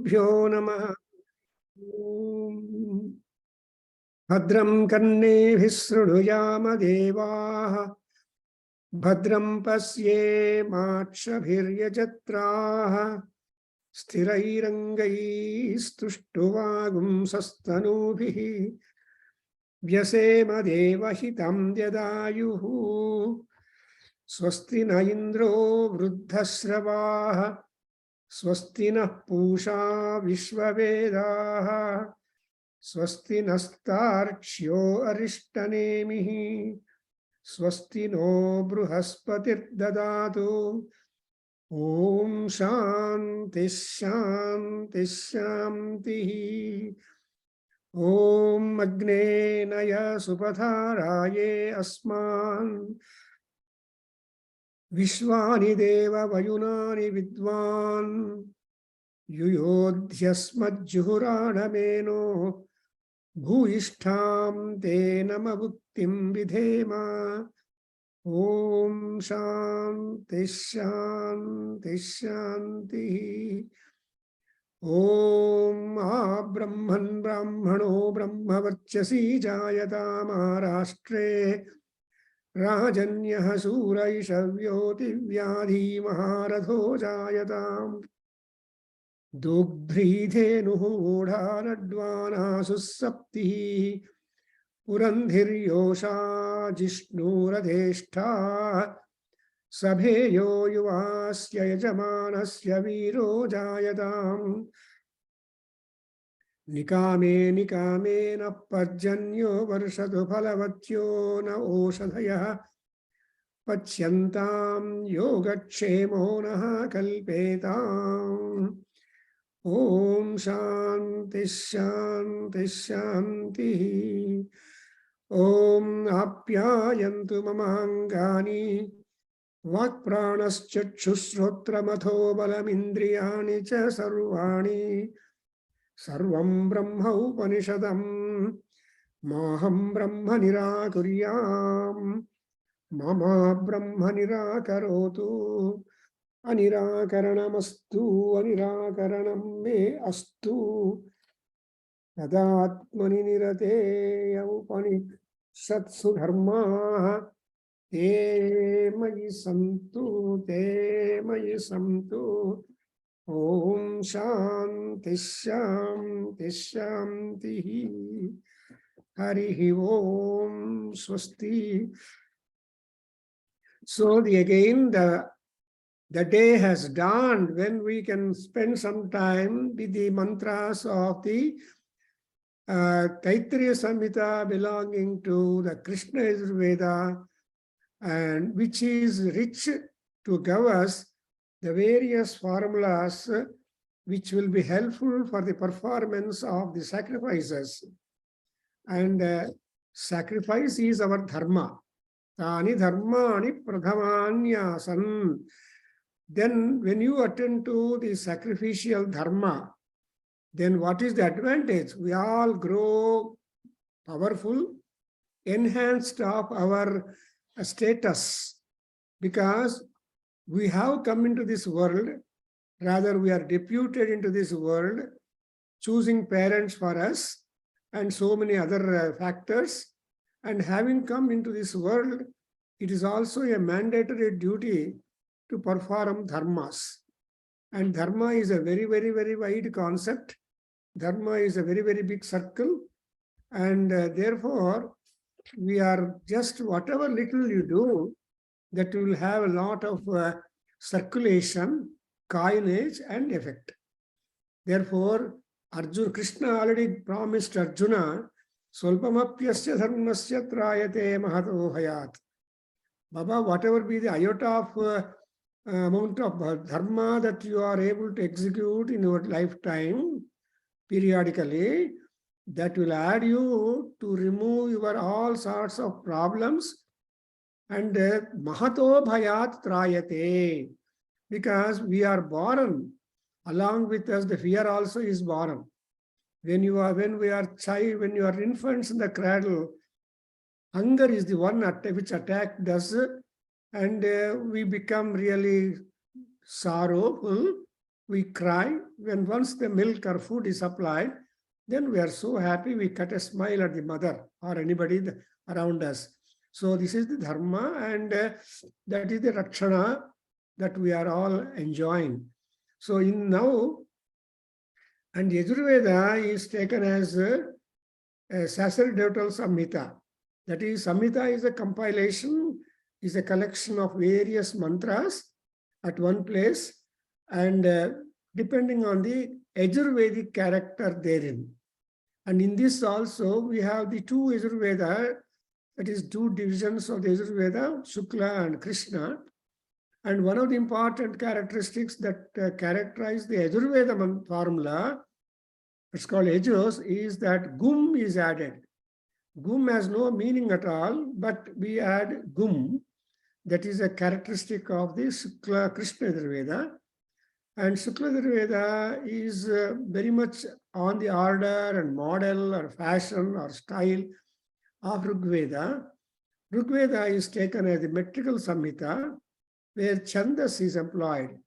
Gurubhyo Namah. Bhadram Karnebhih Shrunuyama Devaah. Bhadram Pasye Makshabhiryajatraah. Sthirairangaistuštuvagum sastanubhih. Vyasema Devahitam Yadayuhu. Swasti na Indro Vruddhasravaah. Swasti nः Pusha Vishvavedaah. Swasti nastarcchyo Arishtanemihi. Swasti no Bruhaspatir Dadatu. Om Shanti Shanti Shanti. Om Agne Naya Supatharaye Asman. Vishwani Deva Vayunani Vidwan. Yuyodhyasmajjuhurana meno. Bhuishtham te namabhuktim vidhema. Om Shanti Shanti Shanti. Om Brahman Brahmano Brahmavarchasi Jayata Maharashtre. Rajanyah Suraishavyoti Vyadhi Maharatho Jayatam. Dugdhridhenuhu Udharadvana Sussaptihi. Purandhiryosha Jishnuradheshta. Sabheyo Yuvasya Yajamanasya Viro Jayatam. Nikame Nikame na Parjanyo Varshatu Phalavatyo na Oshadhaya. Pachyantam Yogakshemo naha Kalpetam. Om Shanti Shanti Shanti. Om Apyayantu Mamangani. Vakpranaschakshushrotramatho balamindriyani cha sarvani. Sarvam Brahma Upanishadam. Maham Brahma Nirakuryam. Mama Brahma Nirakarotu. Anirakaranamastu. Anirakaranam me astu. Tadatmani nirate upanishatsu dharma. Te mayi santu. Om Shanti Shanti Shanti. Harihi Om Swasti. So again the day has dawned when we can spend some time with the mantras of the Taittiriya Samhita belonging to the Krishna Yajurveda, and which is rich to give us the various formulas which will be helpful for the performance of the sacrifices. And sacrifice is our dharma. Tani dharmani pradhamanyasan. Then when you attend to the sacrificial dharma, then what is the advantage? We all grow powerful, enhanced of our status, because we have come into this world, rather we are deputed into this world, choosing parents for us and so many other factors. And having come into this world, it is also a mandatory duty to perform dharmas. And dharma is a very, very, very wide concept. Dharma is a very, very big circle. And therefore, we are just whatever little you do, that will have a lot of circulation, coinage, and effect. Therefore, Krishna already promised Arjuna, Swalpamapyasya dharmasya trayate mahato bhayat. Baba, whatever be the iota of amount of dharma that you are able to execute in your lifetime, periodically, that will add you to remove your all sorts of problems. And mahato bhayat trayate, because we are born, along with us the fear also is born. When you are infants in the cradle, hunger is the one which attacked us, and we become really sorrowful. we cry. When once the milk or food is supplied, then we are so happy, we cut a smile at the mother or anybody around us. So this is the dharma, and that is the rakshana that we are all enjoying. So in now, and Yajurveda is taken as a sacerdotal Samhita. That is, Samhita is a compilation, is a collection of various mantras at one place, and depending on the Yajurvedic character therein. And in this also, we have the two Yajurveda, that is two divisions of the Yajurveda, Shukla and Krishna. And one of the important characteristics that characterize the Yajurveda formula, it's called Yajus, is that gum is added. Gum has no meaning at all, but we add gum. That is a characteristic of the Shukla Krishna Yajurveda. And Shukla Yajurveda is very much on the order and model or fashion or style of Rigveda. Rigveda is taken as the metrical Samhita, where Chandas is employed.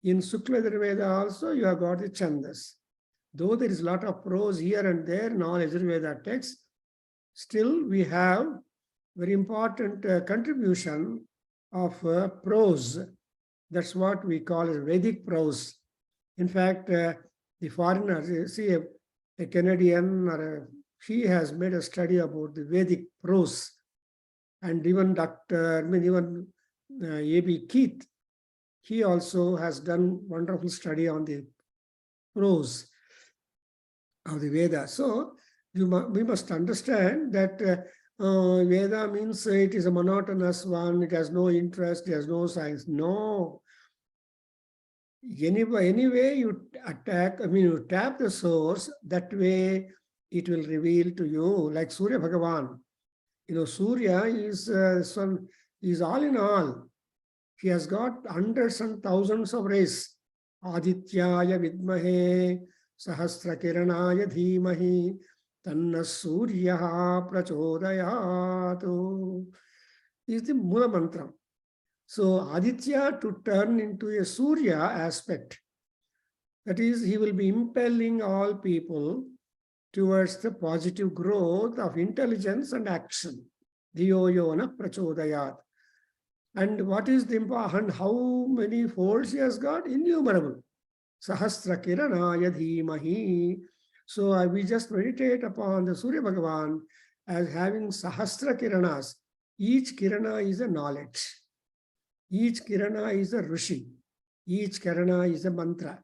In Shukla Yajurveda also, you have got the Chandas. Though there is a lot of prose here and there in all Yajurveda texts, still we have very important contribution of prose. That's what we call as Vedic prose. In fact, the foreigners, see a Canadian or he has made a study about the Vedic prose. And even even A.B. Keith, he also has done wonderful study on the prose of the Veda. So we must understand that Veda means it is a monotonous one, it has no interest, it has no science. No. Any way you you tap the source, that way it will reveal to you, like Surya Bhagavan. Surya is all in all. He has got hundreds and thousands of rays. Adhyayana vidmahe sahasra kiranaya dhimahi tanna surya prachodayatu is the Mula mantra. So Aditya to turn into a Surya aspect. That is, he will be impelling all people towards the positive growth of intelligence and action. Dhiyoyona prachodayat. And what is the important? How many folds he has got? Innumerable. Sahasra kiranaya dhimahi. So we just meditate upon the Surya Bhagavan as having Sahasra kiranas. Each kirana is a knowledge. Each kirana is a rishi. Each kirana is a mantra.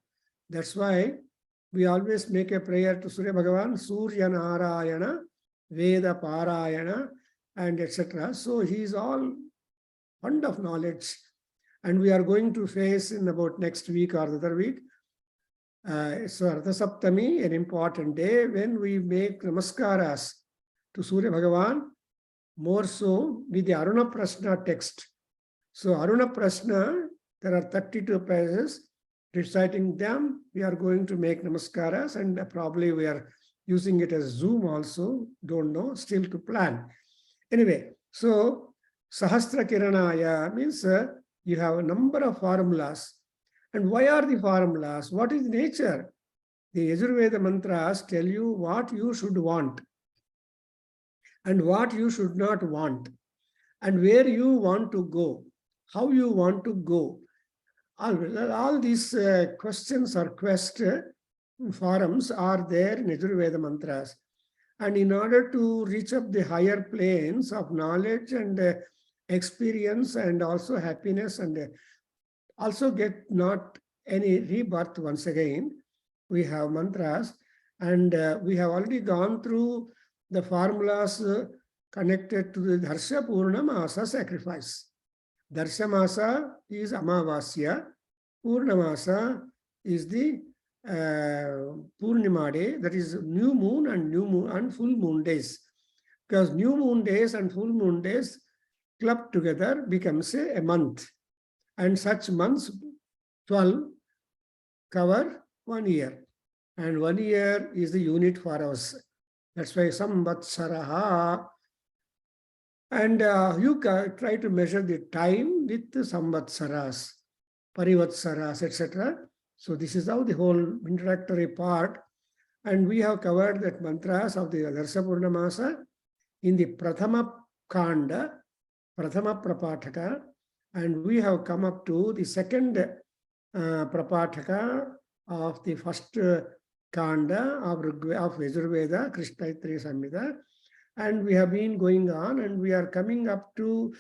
That's why we always make a prayer to Surya Bhagavan, Surya Narayana, Veda Parayana, and etc. So he is all fond of knowledge. And we are going to face in about next week or the other week. So Artha Saptami, an important day when we make namaskaras to Surya Bhagavan, more so with the Aruna Prashna text. So Aruna Prashna, there are 32 pages. Reciting them, we are going to make namaskaras, and probably we are using it as Zoom also. Don't know, still to plan. Anyway, so Sahasra Kiranaya means you have a number of formulas. And why are the formulas? What is nature? The Yajurveda mantras tell you what you should want and what you should not want, and where you want to go, how you want to go. All these questions or quest forums are there in Yajurveda mantras. And in order to reach up the higher planes of knowledge and experience and also happiness and also get not any rebirth once again, we have mantras. And we have already gone through the formulas connected to the Darsha Purnamasa sacrifice. Darshamasa is Amavasya, Purnamasa is the Purnima day, that is new moon and full moon days. Because new moon days and full moon days clubbed together becomes a month. And such months, 12, cover 1 year. And 1 year is the unit for us. That's why Samvatsaraha. And you try to measure the time with the Samvatsaras, Parivatsaras, etc. So this is how the whole introductory part. And we have covered that mantras of the Darsa Purnamasa in the Prathama Kanda, Prathama Prapataka, and we have come up to the second Prapataka of the first Kanda of Yajurveda, Krishna Yajurveda Samhita, and we have been going on, and we are coming up to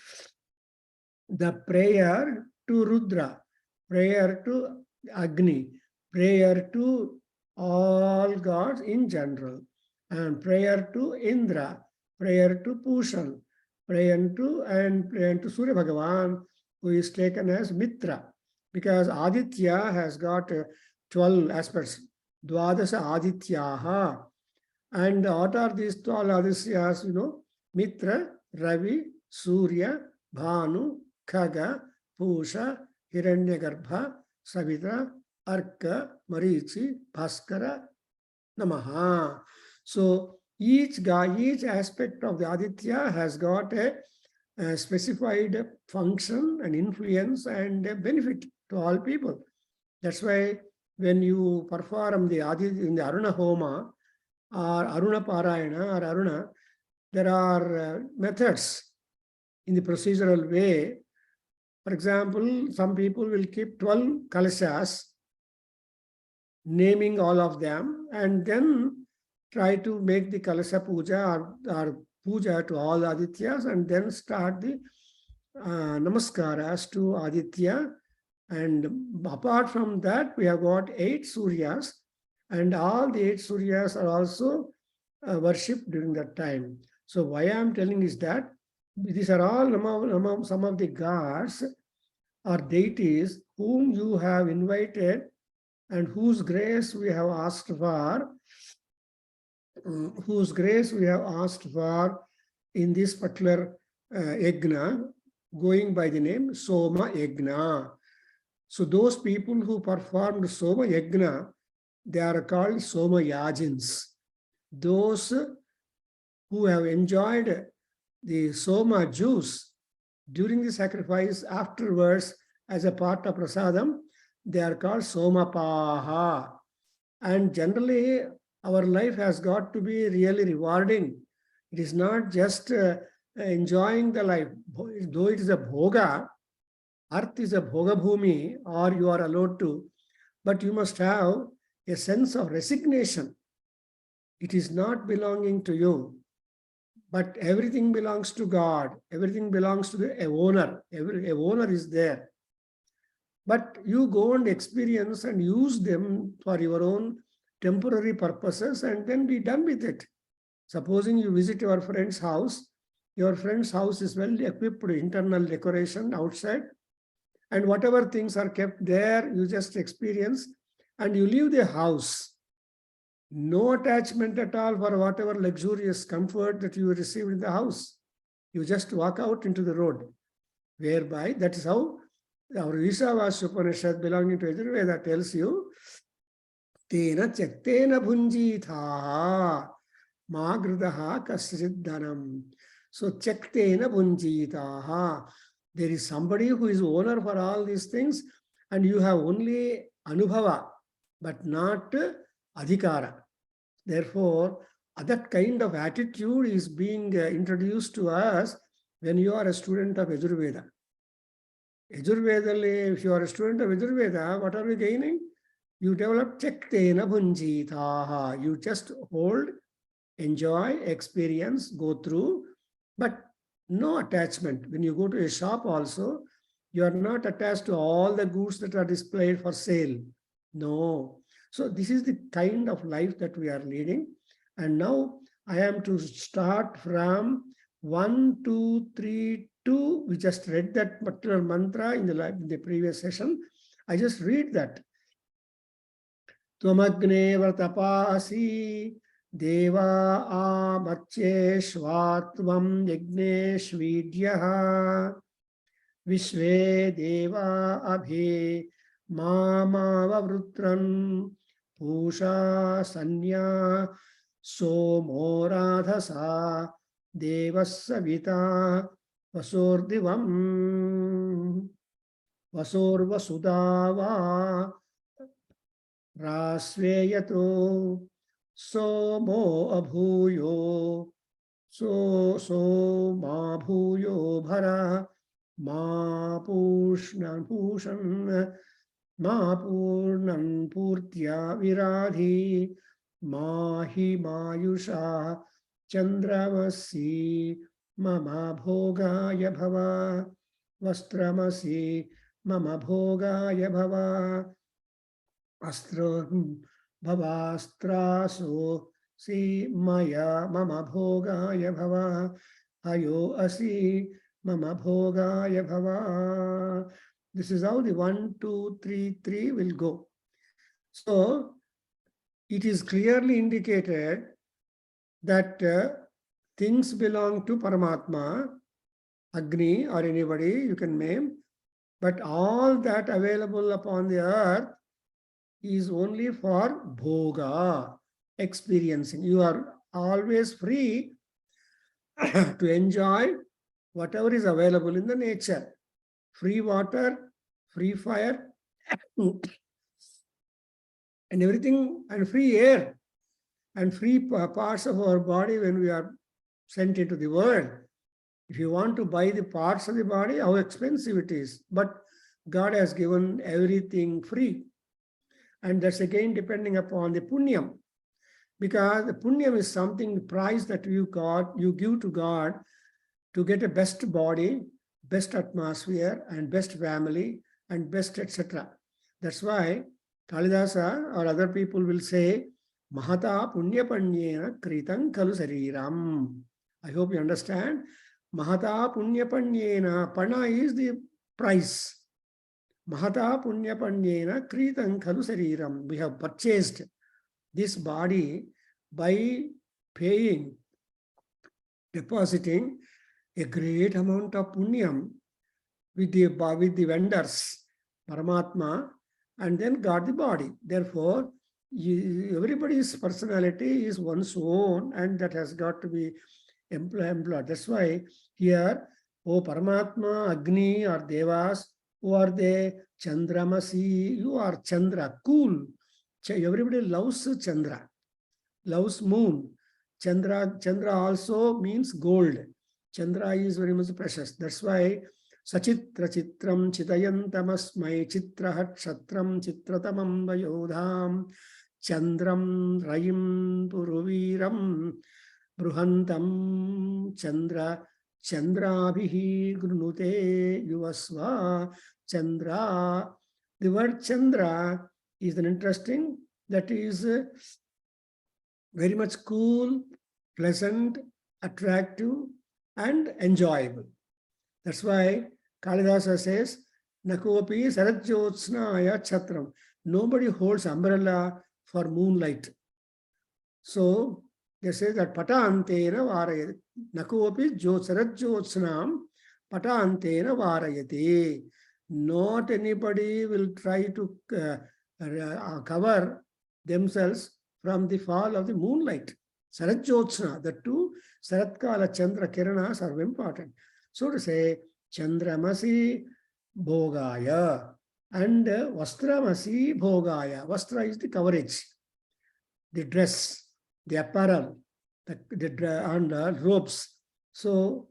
the prayer to Rudra, prayer to Agni, prayer to all gods in general, and prayer to Indra, prayer to Pushan, prayer to Surya Bhagavan, who is taken as Mitra, because Aditya has got 12 aspects, Dwadasa Adityaha. And what are these 12 Adityas? Mitra, Ravi, Surya, Bhanu, Khaga, Pusha, Hiranyagarbha, Savitra, Arka, Marichi, Bhaskara, Namaha. So each aspect of the Aditya has got a specified function and influence and a benefit to all people. That's why when you perform the Aditya in the Aruna Homa or Aruna Parayana or Aruna, there are methods in the procedural way. For example, some people will keep 12 kalashas, naming all of them, and then try to make the kalasha puja or puja to all Adityas, and then start the namaskaras to Aditya. And apart from that, we have got 8 Suryas, and all the 8 Suryas are also worshipped during that time. So why I am telling is that these are all some of the gods or deities whom you have invited and whose grace we have asked for, in this particular yajna, going by the name Soma Yajna. So those people who performed Soma Yajna, they are called Soma Yajins. Those who have enjoyed the Soma juice during the sacrifice afterwards as a part of prasadam, they are called Somapaha. And generally, our life has got to be really rewarding. It is not just enjoying the life. Though it is a bhoga, earth is a bhoga bhumi, or you are allowed to, but you must have a sense of resignation. It is not belonging to you, but everything belongs to God. Everything belongs to the owner. A owner is there. But you go and experience and use them for your own temporary purposes and then be done with it. Supposing you visit your friend's house is well equipped with internal decoration outside, and whatever things are kept there, you just experience and you leave the house. No attachment at all for whatever luxurious comfort that you received in the house. You just walk out into the road, whereby that is how our Ishavasya Upanishad belonging to Yajurveda tells you, Tena Chaktena Bhunjitha Magrudaha Kasridhanam. So Chaktena Bhunjitaha. There is somebody who is owner for all these things, and you have only Anubhava, but not Adhikara. Therefore, that kind of attitude is being introduced to us when you are a student of Yajurveda. Yajurveda, if you are a student of Yajurveda, what are you gaining? You develop Chaktena Bhunjitaha. You just hold, enjoy, experience, go through, but no attachment. When you go to a shop also, you are not attached to all the goods that are displayed for sale. No. So this is the kind of life that we are leading. And now I am to start from 1, 2, 3, 2. We just read that particular mantra in the previous session. I just read that. Tvamagne vatapasi deva amacheshvatvam yagneshvidyaha vishve deva abhe mamavavrutran pusha sanya somoradhasa devasavita vasordivam vasorvasudava Rasveyato Somo Abhuyo So Ma Bhuyo Bhara Ma Pushan Ma Purnan Purtya Viradhi Mahi Mayusha Chandramasi Mama Bhogaya Bhava Vastramasi Mama Bhogaya Bhava Astra Bhavastraso Si Maya Mama Bhogaya Bhava Ayo Asi Mama Bhogaya Bhava. This is how the 1, 2, 3, 3 will go. So it is clearly indicated that things belong to Paramatma, Agni or anybody you can name, but all that available upon the earth is only for bhoga, experiencing. You are always free to enjoy whatever is available in the nature. Free water, free fire, and everything, and free air, and free parts of our body when we are sent into the world. If you want to buy the parts of the body, how expensive it is. But God has given everything free. And that's again depending upon the punyam. Because the punyam is something, the price that you give to God to get a best body, best atmosphere, and best family, and best etc. That's why Kalidasa or other people will say, Mahata punyapanyena kritam kalu sariram. I hope you understand. Mahata punyapanyena, pana is the price. Mahata punyapanyena kritam kalu sariram. We have purchased this body by paying, depositing a great amount of punyam with the vendors, Paramatma, and then got the body. Therefore, everybody's personality is one's own, and that has got to be employed. That's why here, O Paramatma, Agni or Devas, who are they? Chandramasi, you are Chandra, cool. Everybody loves Chandra, loves moon. Chandra also means gold. Chandra is very much precious. That's why Sachitra Chitram Chitayantamasmai Chitrahat Shatram Chitratamam Vayodham Chandram Rayim Puruviram Bruhantam Chandra Chandrabhihi Grunute Yuvasva Chandra. The word Chandra is an interesting, that is very much cool, pleasant, attractive, and enjoyable. That's why Kalidasa says, Nakopi Sarajyotsnaya Chatram. Nobody holds umbrella for moonlight. So they say that Patantena Varayati. Nakopi Sarajyotsnam Patantena Varayati. Not anybody will try to cover themselves from the fall of the moonlight. Sarajyotsna, the two Saratkala Chandra Kiranas are important. So to say, Chandramasi Bhogaya and Vastramasi Bhogaya. Vastra is the coverage, the dress, the apparel, and robes. So,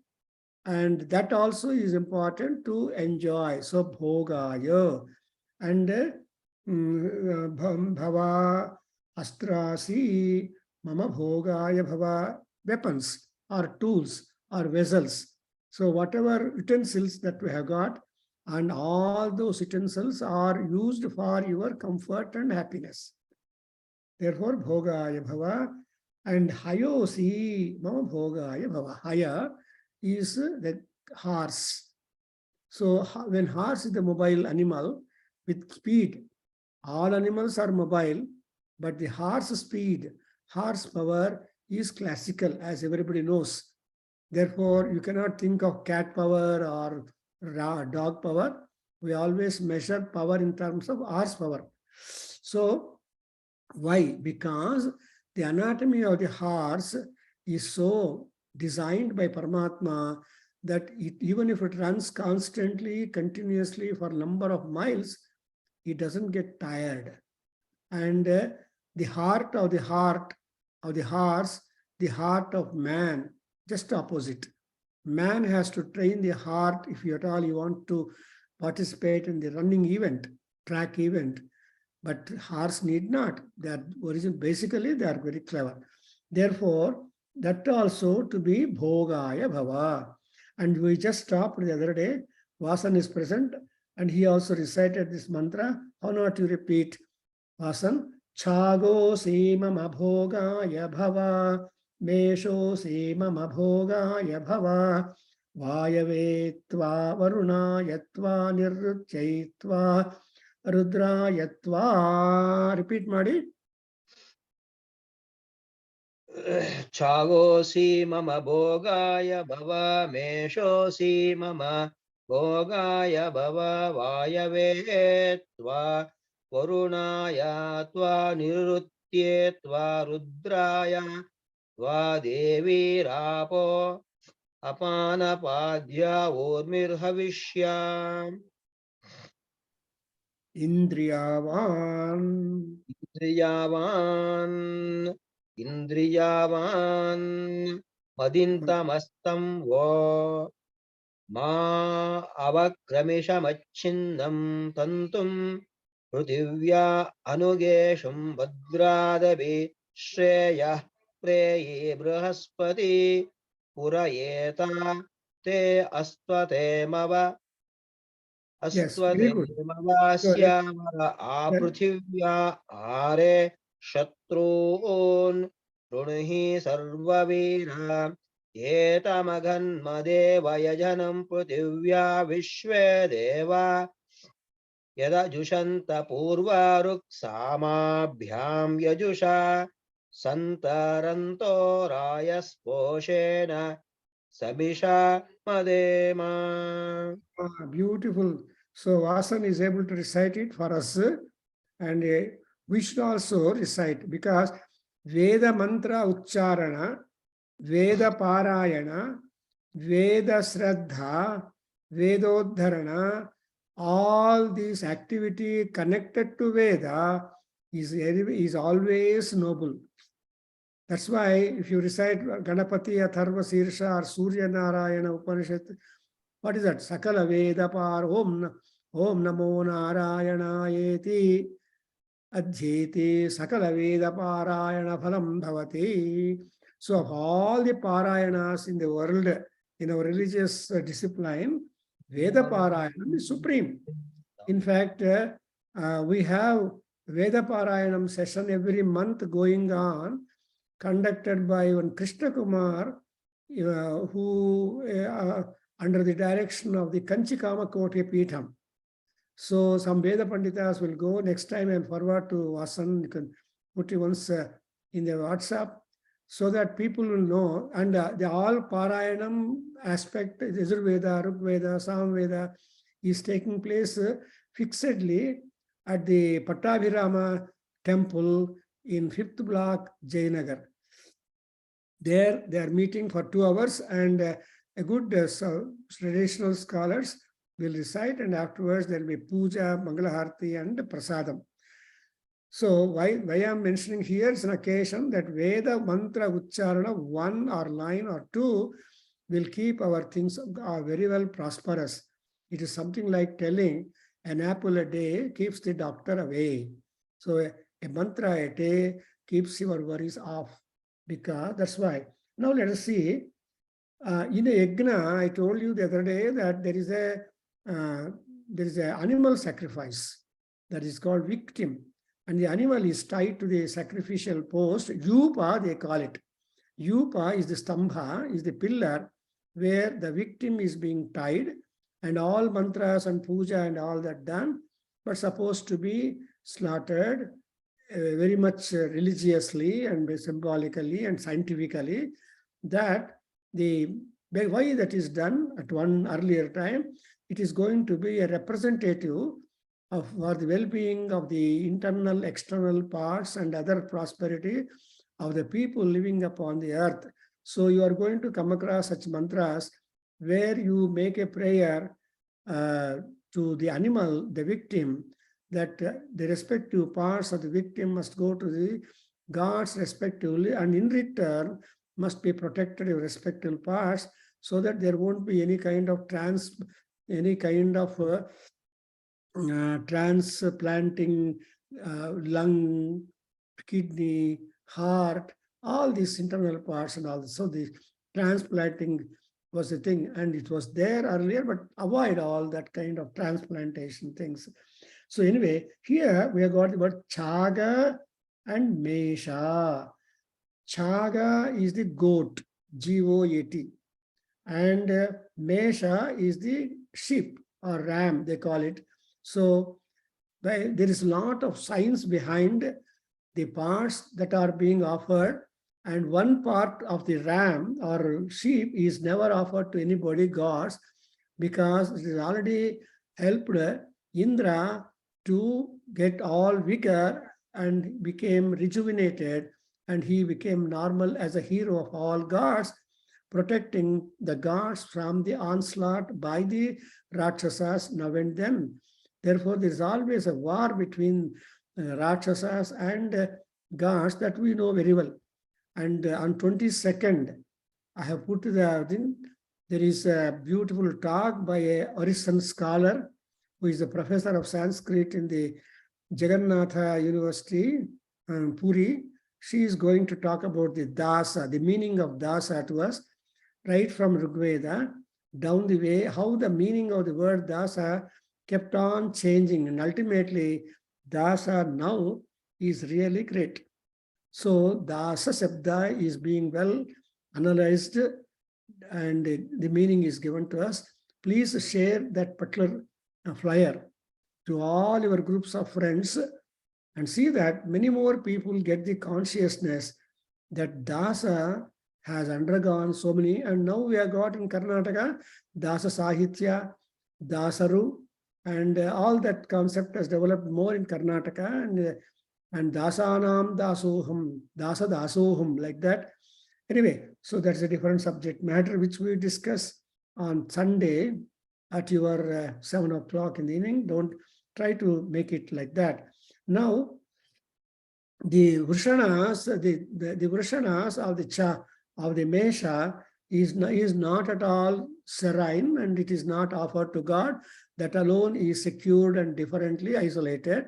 and that also is important to enjoy. So, Bhogaya and Bhava Astrasi Mama Bhogaya Bhava, weapons or tools or vessels. So whatever utensils that we have got, and all those utensils are used for your comfort and happiness. Therefore, Bhogaya Bhava and Hayosi Mama Bhogaya Bhava. Haya is the horse. So when horse is the mobile animal with speed, all animals are mobile, but the horse speed, horsepower is classical, as everybody knows. Therefore, you cannot think of cat power or dog power. We always measure power in terms of horsepower. So, why? Because the anatomy of the horse is so designed by Paramatma that even if it runs constantly, continuously for a number of miles, it doesn't get tired. and the heart of the heart of the horse, the heart of man, just opposite. Man has to train the heart if you at all you want to participate in the running event, track event. But horse need not. They are basically they are very clever. Therefore, that also to be bhogaya bhava. And we just stopped the other day. Vasan is present and he also recited this mantra. How not you repeat, Vasan? Chago simam abhogaya bhava. Mesho simam abhogaya bhava. Vayavetva varunayatva nirrutyayitva Rudrayatva. Repeat Madi. Chagosi mama bhogaya bhava meshosi mama bhogaya bhava vayavetva varunaya tva nirutyetva rudraya tva devi rapo apanapadya urmirhavishya Indriyavan. Indriyavan madintamastam vo ma avakramishamacchinnam tantum prithivya anugesham vadradabi shreyah preyi brahaspati purayeta te astvate mava Yes, very good. अस्त्वदेवस्यामर आपृथिव्या आरे शत्रून् ऋणहि सर्ववीरा एतमघन्मदेव यजनं पृथिव्या विश्वे देवा यदजुषन्त पूर्वारुक्सामाभ्यां यजुषा सन्तरन्तो रायस्पोषेण समिषा मदेमा. Beautiful. So Vasan is able to recite it for us, and we should also recite, because Veda mantra ucharana, Veda parayana, Veda shraddha, Vedodharana, all these activity connected to Veda is always noble. That's why if you recite Ganapati, Atharva, Sirsha or Surya Narayana Upanishad, what is that? Sakala Veda Par Om Namo Narayanaayeti Adhyayati Sakala Veda Parayana Phalam Bhavati. So of all the Parayanas in the world, in our religious discipline, Veda Parayanam is supreme. In fact, we have Veda Parayanam session every month going on, conducted by one Krishna Kumar, who under the direction of the Kanchi Kamakote Peetham. So some Veda Panditas will go. Next time I'll forward to Vasan. You can put it once in the WhatsApp so that people will know. And the all Parayanam aspect, Yajurveda, Rigveda, Samveda, is taking place fixedly at the Pattabhirama temple in 5th block, Jayanagar. There they are meeting for 2 hours, and a good traditional scholars will recite, and afterwards there will be puja, Mangalaharti and Prasadam. So why I'm mentioning here is an occasion that Veda mantra ucharana, 1 or line or 2 will keep our things very well prosperous. It is something like telling an apple a day keeps the doctor away. So a mantra a day keeps your worries off, because that's why. Now let us see. In a yajna, I told you the other day that there is a animal sacrifice that is called victim, and the animal is tied to the sacrificial post. Yupa, they call it. Yupa is the stambha, is the pillar where the victim is being tied, and all mantras and puja and all that done, but supposed to be slaughtered very much religiously and symbolically and scientifically. That why that is done at one earlier time, it is going to be a representative for the well-being of the internal, external parts and other prosperity of the people living upon the earth. So you are going to come across such mantras where you make a prayer to the animal, the victim, that the respective parts of the victim must go to the gods respectively, and in return must be protected your respective parts, so that there won't be any kind of transplanting lung, kidney, heart, all these internal parts and all this. So the transplanting was the thing, and it was there earlier, but avoid all that kind of transplantation things. So anyway, here we have got the word chaga and mesha. Chaga is the goat, G-O-A-T, and mesha is the sheep or ram, they call it. So there is a lot of science behind the parts that are being offered, and one part of the ram or sheep is never offered to anybody, gods, because it has already helped Indra to get all vigor and became rejuvenated, and he became normal as a hero of all gods, protecting the gods from the onslaught by the Rakshasas now and then. Therefore, there is always a war between Rakshasas and gods that we know very well. And on 22nd, I have put the thing. There is a beautiful talk by a Orison scholar who is a professor of Sanskrit in the Jagannatha University, Puri. She is going to talk about the dasa, the meaning of dasa to us, right from Rigveda down the way, how the meaning of the word dasa kept on changing, and ultimately dasa now is really great. So dasa sabda is being well analyzed, and the meaning is given to us. Please share that particular flyer to all your groups of friends, and see that many more people get the consciousness that dasa has undergone so many, and now we have got in Karnataka dasa sahitya, dasaru, and all that concept has developed more in Karnataka, and dasanam dasoham, dasa dasoham, like that. Anyway, so that's a different subject matter which we discuss on Sunday at your 7 o'clock in the evening. Don't try to make it like that. Now, the Vrishanas, the Vrishanas of the Mesha is not at all serene, and it is not offered to God. That alone is secured and differently isolated.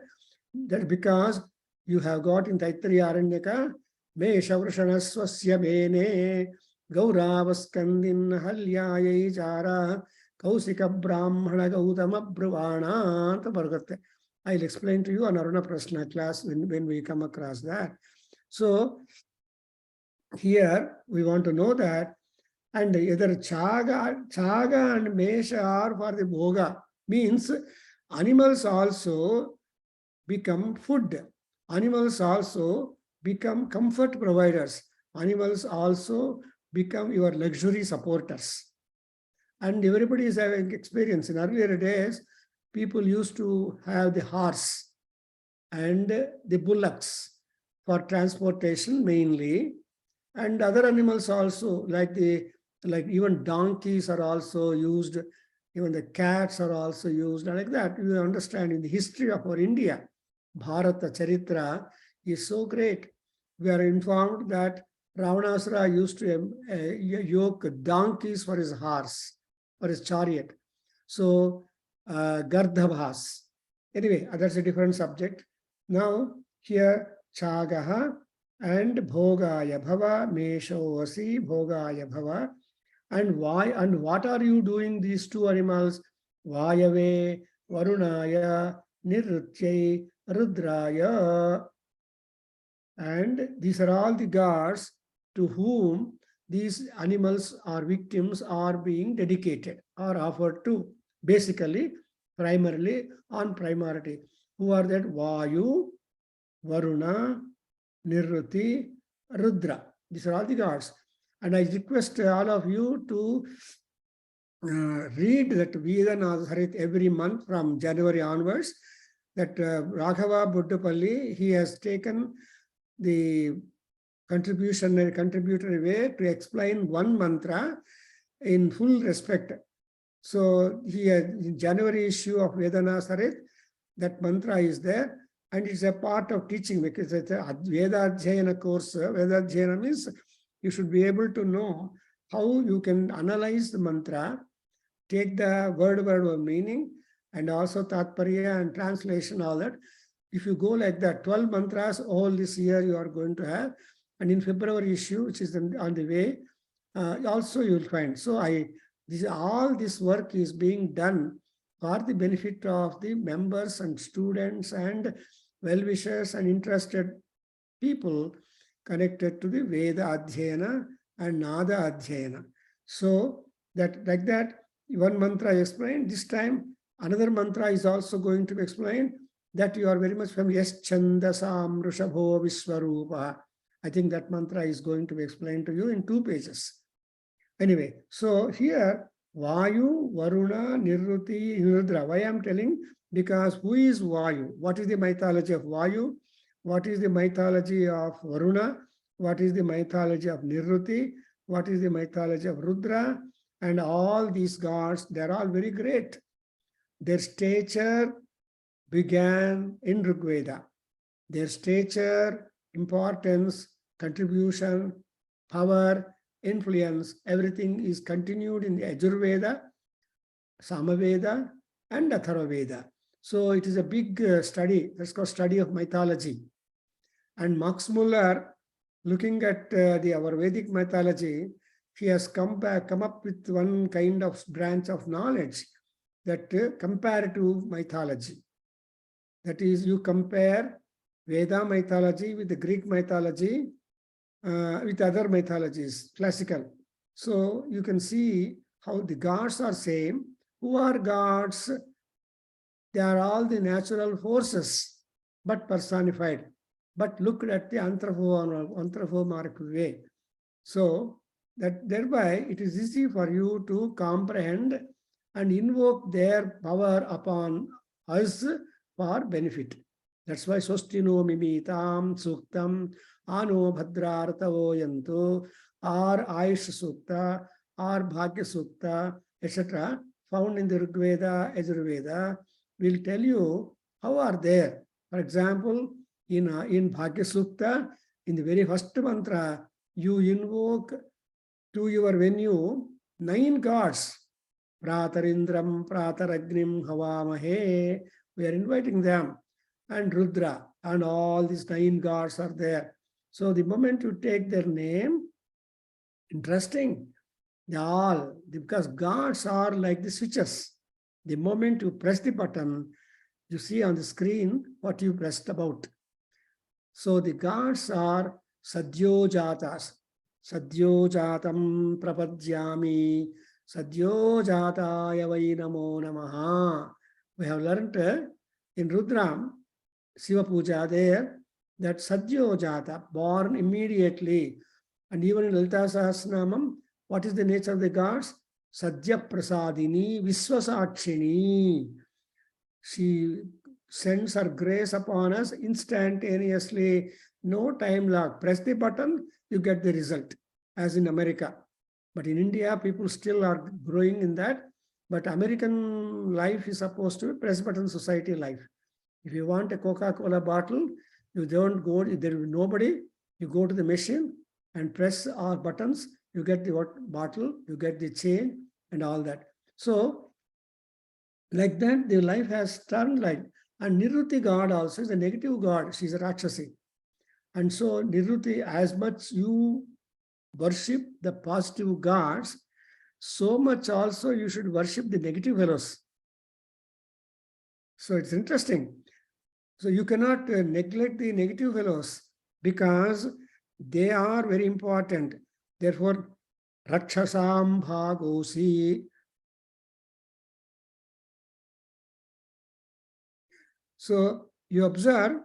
That because you have got in Taittiriya Aranyaka, Mesha Vrishanaswasya Bene Gauravascandin Halyayai Chara Kausika Brahmana Gautama Brahvana Bhargate. I'll explain to you on Aruna Prashna class when we come across that. So here we want to know that, and either chaga and mesha are for the bhoga, means animals also become food. Animals also become comfort providers. Animals also become your luxury supporters. And everybody is having experience. In earlier days, people used to have the horse and the bullocks for transportation mainly, and other animals also, like even donkeys are also used, even the cats are also used, and like that. You understand, in the history of our India, Bharat Charitra is so great. We are informed that Ravanasura used to yoke donkeys for his horse, for his chariot. So Gardhabhas. Anyway, that's a different subject. Now, here, Chagaha and Bhogaya Bhava, Meshoasi, Bhogaya Bhava. And why and what are you doing, these two animals? Vayave, Varunaya, Nirrutyai, Rudraya. And these are all the gods to whom these animals or victims are being dedicated or offered to. Basically, primarily on priority. Who are that? Vayu, Varuna, Nirruti, Rudra. These are all the gods. And I request all of you to read that Veda Harit every month from January onwards. That Raghava Buddhapalli, he has taken the contributory way to explain one mantra in full respect. So he has, in January issue of Vedana Sarit, that mantra is there, and it's a part of teaching because it's a Veda Adhyayana course. Veda Adhyayana means you should be able to know how you can analyze the mantra, take the word meaning, and also Tatparya and translation, all that. If you go like that, 12 mantras all this year you are going to have, and in February issue, which is on the way, also you will find. So all this work is being done for the benefit of the members and students and well-wishers and interested people connected to the Veda Adhyayana and Nada Adhyayana. So that like that, one mantra explained. This time, another mantra is also going to be explained, that you are very much familiar. Yes, Chandasam Rishabho Viswarupa. I think that mantra is going to be explained to you in 2 pages. Anyway, so here, Vayu, Varuna, Nirruti, Nirudra. Why I am telling? Because who is Vayu? What is the mythology of Vayu? What is the mythology of Varuna? What is the mythology of Nirruti? What is the mythology of Rudra? And all these gods, they're all very great. Their stature began in Rigveda. Their stature, importance, contribution, power, influence, everything is continued in the Yajurveda, Samaveda, and Atharvaveda. So it is a big study. That's called study of mythology. And Max Muller, looking at our Vedic mythology, he has come up with one kind of branch of knowledge, that comparative mythology. That is, you compare Veda mythology with the Greek mythology, with other mythologies, classical. So you can see how the gods are same. Who are gods? They are all the natural forces, but personified, but looked at the anthropomorphic way. So that thereby it is easy for you to comprehend and invoke their power upon us for benefit. That's why Sostino Mimitam Suktam Ano Bhadrartavo Yanto or Ayush Sukta or Bhagya Sukta, etc., found in the Rigveda, Yajurveda, will tell you how are there. For example, in Bhagya Sukta, in the very first mantra, you invoke to your venue 9 gods. Pratarindram, Prataragnim, Havamahe. We are inviting them. And Rudra, and all these 9 gods are there. So the moment you take their name, interesting, they all, because gods are like the switches. The moment you press the button, you see on the screen what you pressed about. So the gods are Sadhyo Jatas. Sadhyo Jatam Prapadyami. Sadhyo Jataya Vai Namo Namaha. We have learned in Rudram, Shiva Puja there, that Sadhyo Jata, born immediately. And even in Lalita Sahasranamam, what is the nature of the gods? Sadhya Prasadini Viswasakshini. She sends her grace upon us instantaneously, no time lag. Press the button, you get the result, as in America. But in India, people still are growing in that. But American life is supposed to be press button society life. If you want a Coca-Cola bottle, you don't go, there will be nobody, you go to the machine and press all buttons, you get the bottle, you get the change and all that. So, like that, the life has turned like, and Nirruti God also is a negative God, she's a Rakshasi. And so Nirruti, as much you worship the positive gods, so much also you should worship the negative fellows. So it's interesting. So you cannot neglect the negative fellows because they are very important. Therefore, Rakshasam Bhagosi. So you observe,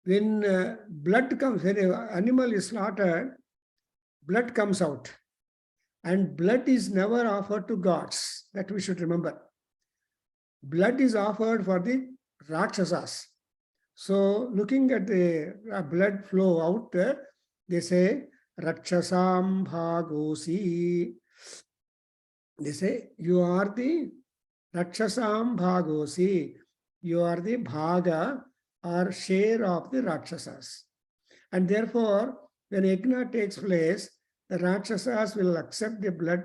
when blood comes, when an animal is slaughtered, blood comes out. And blood is never offered to gods. That we should remember. Blood is offered for the Rakshasas. So looking at the blood flow out, they say, Rakshasam Bhagosi. They say, you are the Rakshasam bhagosi. You are the bhaga or share of the Rakshasas. And therefore, when yajna takes place, the Rakshasas will accept the blood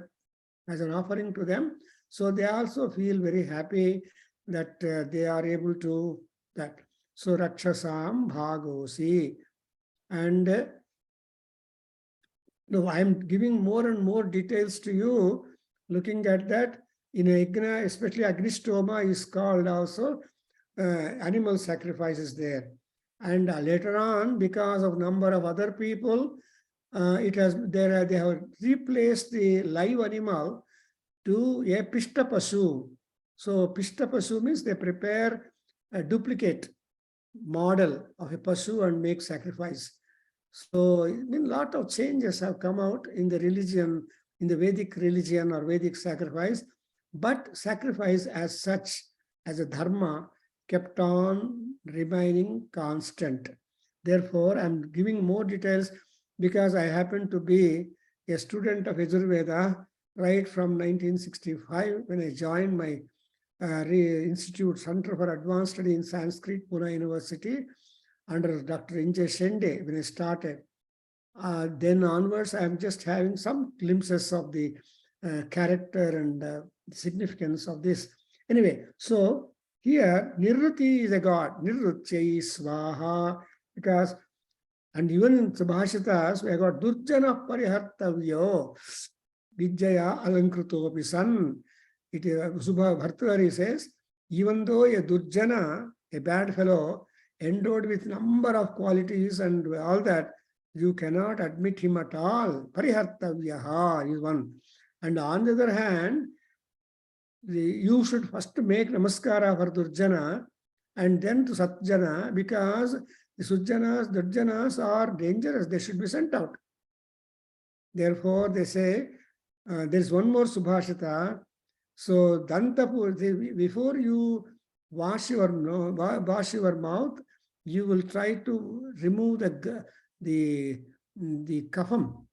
as an offering to them. So they also feel very happy that they are able to that. So Rakshasam bhagosi. And no, I am giving more and more details to you, looking at that. In yajna, especially Agnistoma is called also animal sacrifices there. And later on, because of number of other people, they have replaced the live animal to a pishta pasu. So pishta pasu means they prepare a duplicate model of a pasu and make sacrifice. So a lot of changes have come out in the religion, in the Vedic religion or Vedic sacrifice, but sacrifice as such, as a dharma, kept on remaining constant. Therefore, I'm giving more details because I happen to be a student of Yajurveda right from 1965 when I joined my Institute Center for Advanced Study in Sanskrit, Pune University, under Dr. Injay Shende when I started. Then onwards, I'm just having some glimpses of the character and significance of this. Anyway, so here, Nirruti is a god, Nirrutyai Swaha, because, and even in Subhashitas, we have got Durjana Parihartavyo, Vijaya Alankrutopi San. It is Subha Bhartari says, even though a Durjana, a bad fellow, endowed with number of qualities and all that, you cannot admit him at all. Parihartavyaha is one. And on the other hand, you should first make namaskara for Durjana and then to Satjana, because the Sujjanas, Durjanas are dangerous. They should be sent out. Therefore, they say, there is one more Subhashita. So, Dantapur, before you wash your mouth, you will try to remove the kafam.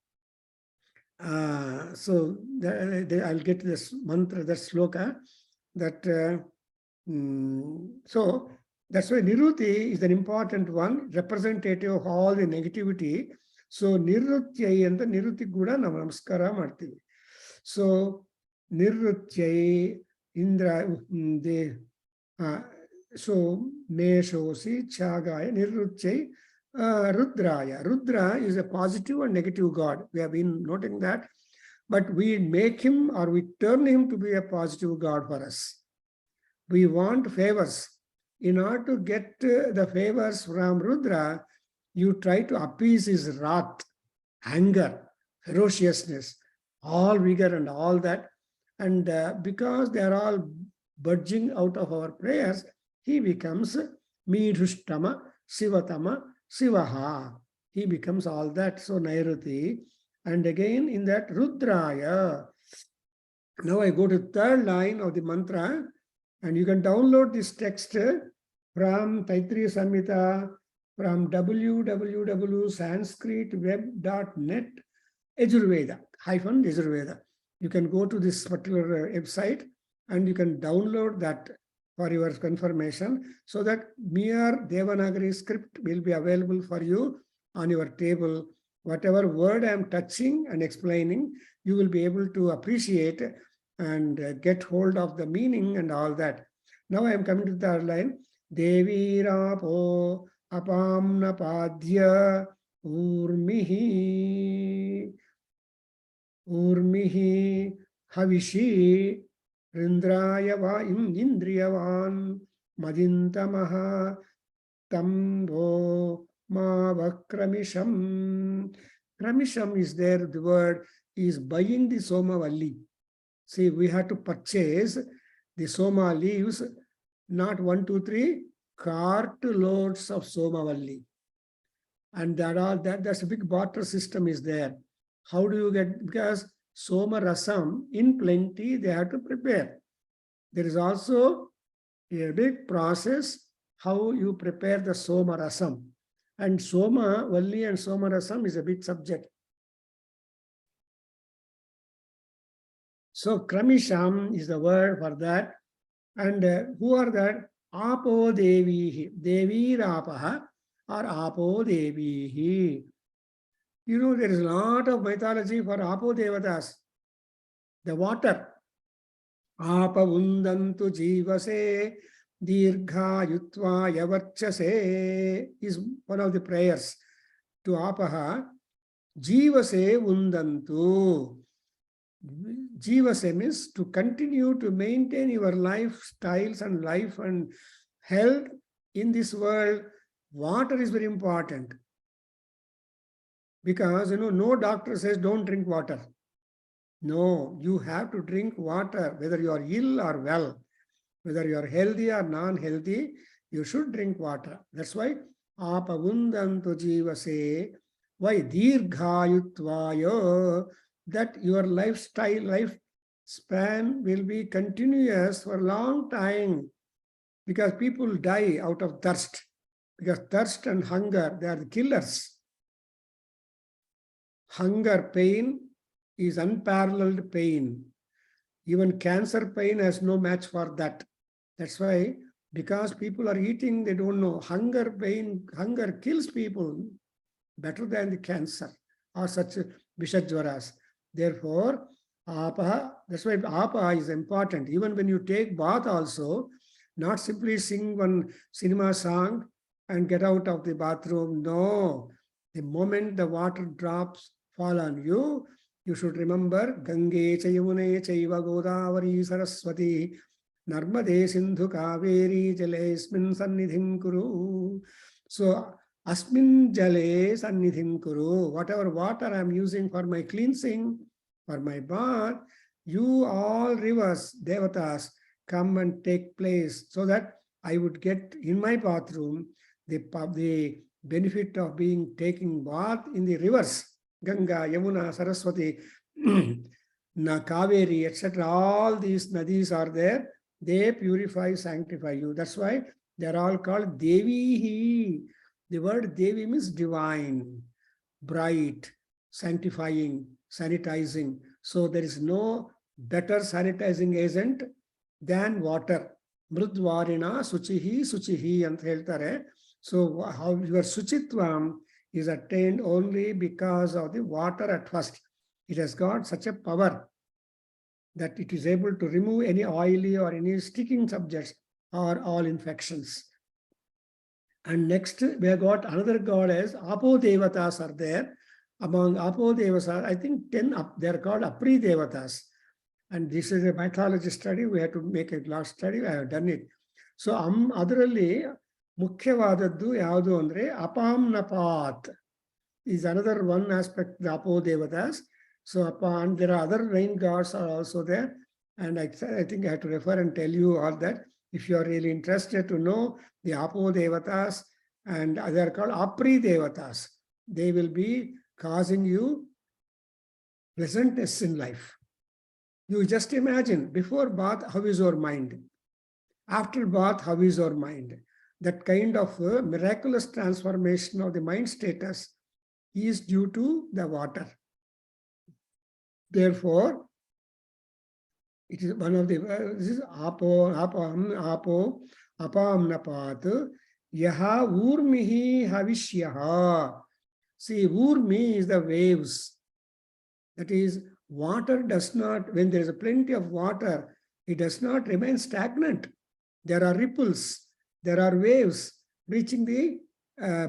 So I'll get this mantra, that sloka, that so that's why Niruti is an important one, representative of all the negativity. So Nirutyai and the Niruti Guda Namaskara Martivi. So Nirutyai Indra so Meshosi Chagaya Nirutyai Rudraya. Rudra is a positive and negative god. We have been noting that. But we make him or we turn him to be a positive god for us. We want favors. In order to get the favors from Rudra, you try to appease his wrath, anger, ferociousness, all vigor and all that. And because they are all budging out of our prayers, he becomes Midhushtama, Sivatama, Sivaha. He becomes all that. So Nairuti. And again in that Rudraya. Now I go to the third line of the mantra, and you can download this text from Taittiriya Samhita, from www.sanskritweb.net Yajurveda. You can go to this particular website and you can download that for your confirmation, so that mere Devanagari script will be available for you on your table. Whatever word I am touching and explaining, you will be able to appreciate and get hold of the meaning and all that. Now I am coming to the third line. Devi Rapo Apamna Padya Urmihi Havishi Indriyavan Madintamaha Tambo Mavakramisham. Kramisham is there, the word is buying the Soma Valli. See, we have to purchase the Soma leaves, not 1, 2, 3, cart loads of Soma Valli. And that's a big barter system is there. How do you get, because Soma Rasam in plenty they have to prepare. There is also a big process how you prepare the Soma Rasam. And Soma Valli and Soma Rasam is a big subject. So Kramisham is the word for that. And who are that? Apo Devihi. Devi Rapaha or Apo Devihi. You know, there is a lot of mythology for Apo Devatas. The water. Apa Undantu Jivase Dirgha Yutva Yavarchase is one of the prayers to Apaha. Jivase Undantu. Jivase means to continue to maintain your lifestyles and life and health in this world. Water is very important. Because, no doctor says don't drink water. No, you have to drink water, whether you are ill or well, whether you are healthy or non-healthy, you should drink water. That's why, apavundantu jivase, why dirghayutvaya, that your lifespan will be continuous for a long time, because people die out of thirst, because thirst and hunger, they are the killers. Hunger pain is unparalleled pain. Even cancer pain has no match for that. That's why, because people are eating, they don't know. Hunger pain, hunger kills people better than the cancer or such vishajvaras. Therefore, apa, that's why apa is important. Even when you take bath also, not simply sing one cinema song and get out of the bathroom. No. The moment the water drops fall on you, you should remember Gange Chayamune Chaiva Godavari Saraswati Narmade Sindhu Kaveri Jale Asmin Sannidhim Kuru. So Asmin Jale Sannidhim Kuru. Whatever water I am using for my cleansing, for my bath, you all rivers, devatas, come and take place, so that I would get in my bathroom the benefit of taking bath in the rivers. Ganga, Yamuna, Saraswati, Na Kaveri, etc. All these nadis are there. They purify, sanctify you. That's why they are all called Devihi. The word Devi means divine, bright, sanctifying, sanitizing. So there is no better sanitizing agent than water. Mrudvarina Suchihi Suchihi ant heltare. So how your Suchitvam is attained only because of the water at first. It has got such a power that it is able to remove any oily or any sticking subjects or all infections. And next, we have got another goddess, Apo Devatas are there. Among Apo Devatas, I think 10, they are called Apri Devatas. And this is a mythology study. We have to make a last study. I have done it. So, adರಲ್ಲಿ ಮುಖ್ಯವಾದದ್ದು ಯಾವುದು ಅಂದ್ರೆ ಅಪಾಮ್ನಪಾತ್ is another one aspect, the Apo Devatas. So and there are other rain gods are also there. And I think I have to refer and tell you all that. If you are really interested to know the Apo Devatas, and they are called Apri Devatas, they will be causing you pleasantness in life. You just imagine, before bath, how is your mind? After bath, how is your mind? That kind of miraculous transformation of the mind status is due to the water. Therefore, it is one of the, this is Apo, Apamnapat, Yaha Urmihi Havishyaha. See, Urmi is the waves. That is, water does not, when there is a plenty of water, it does not remain stagnant. There are ripples, there are waves reaching the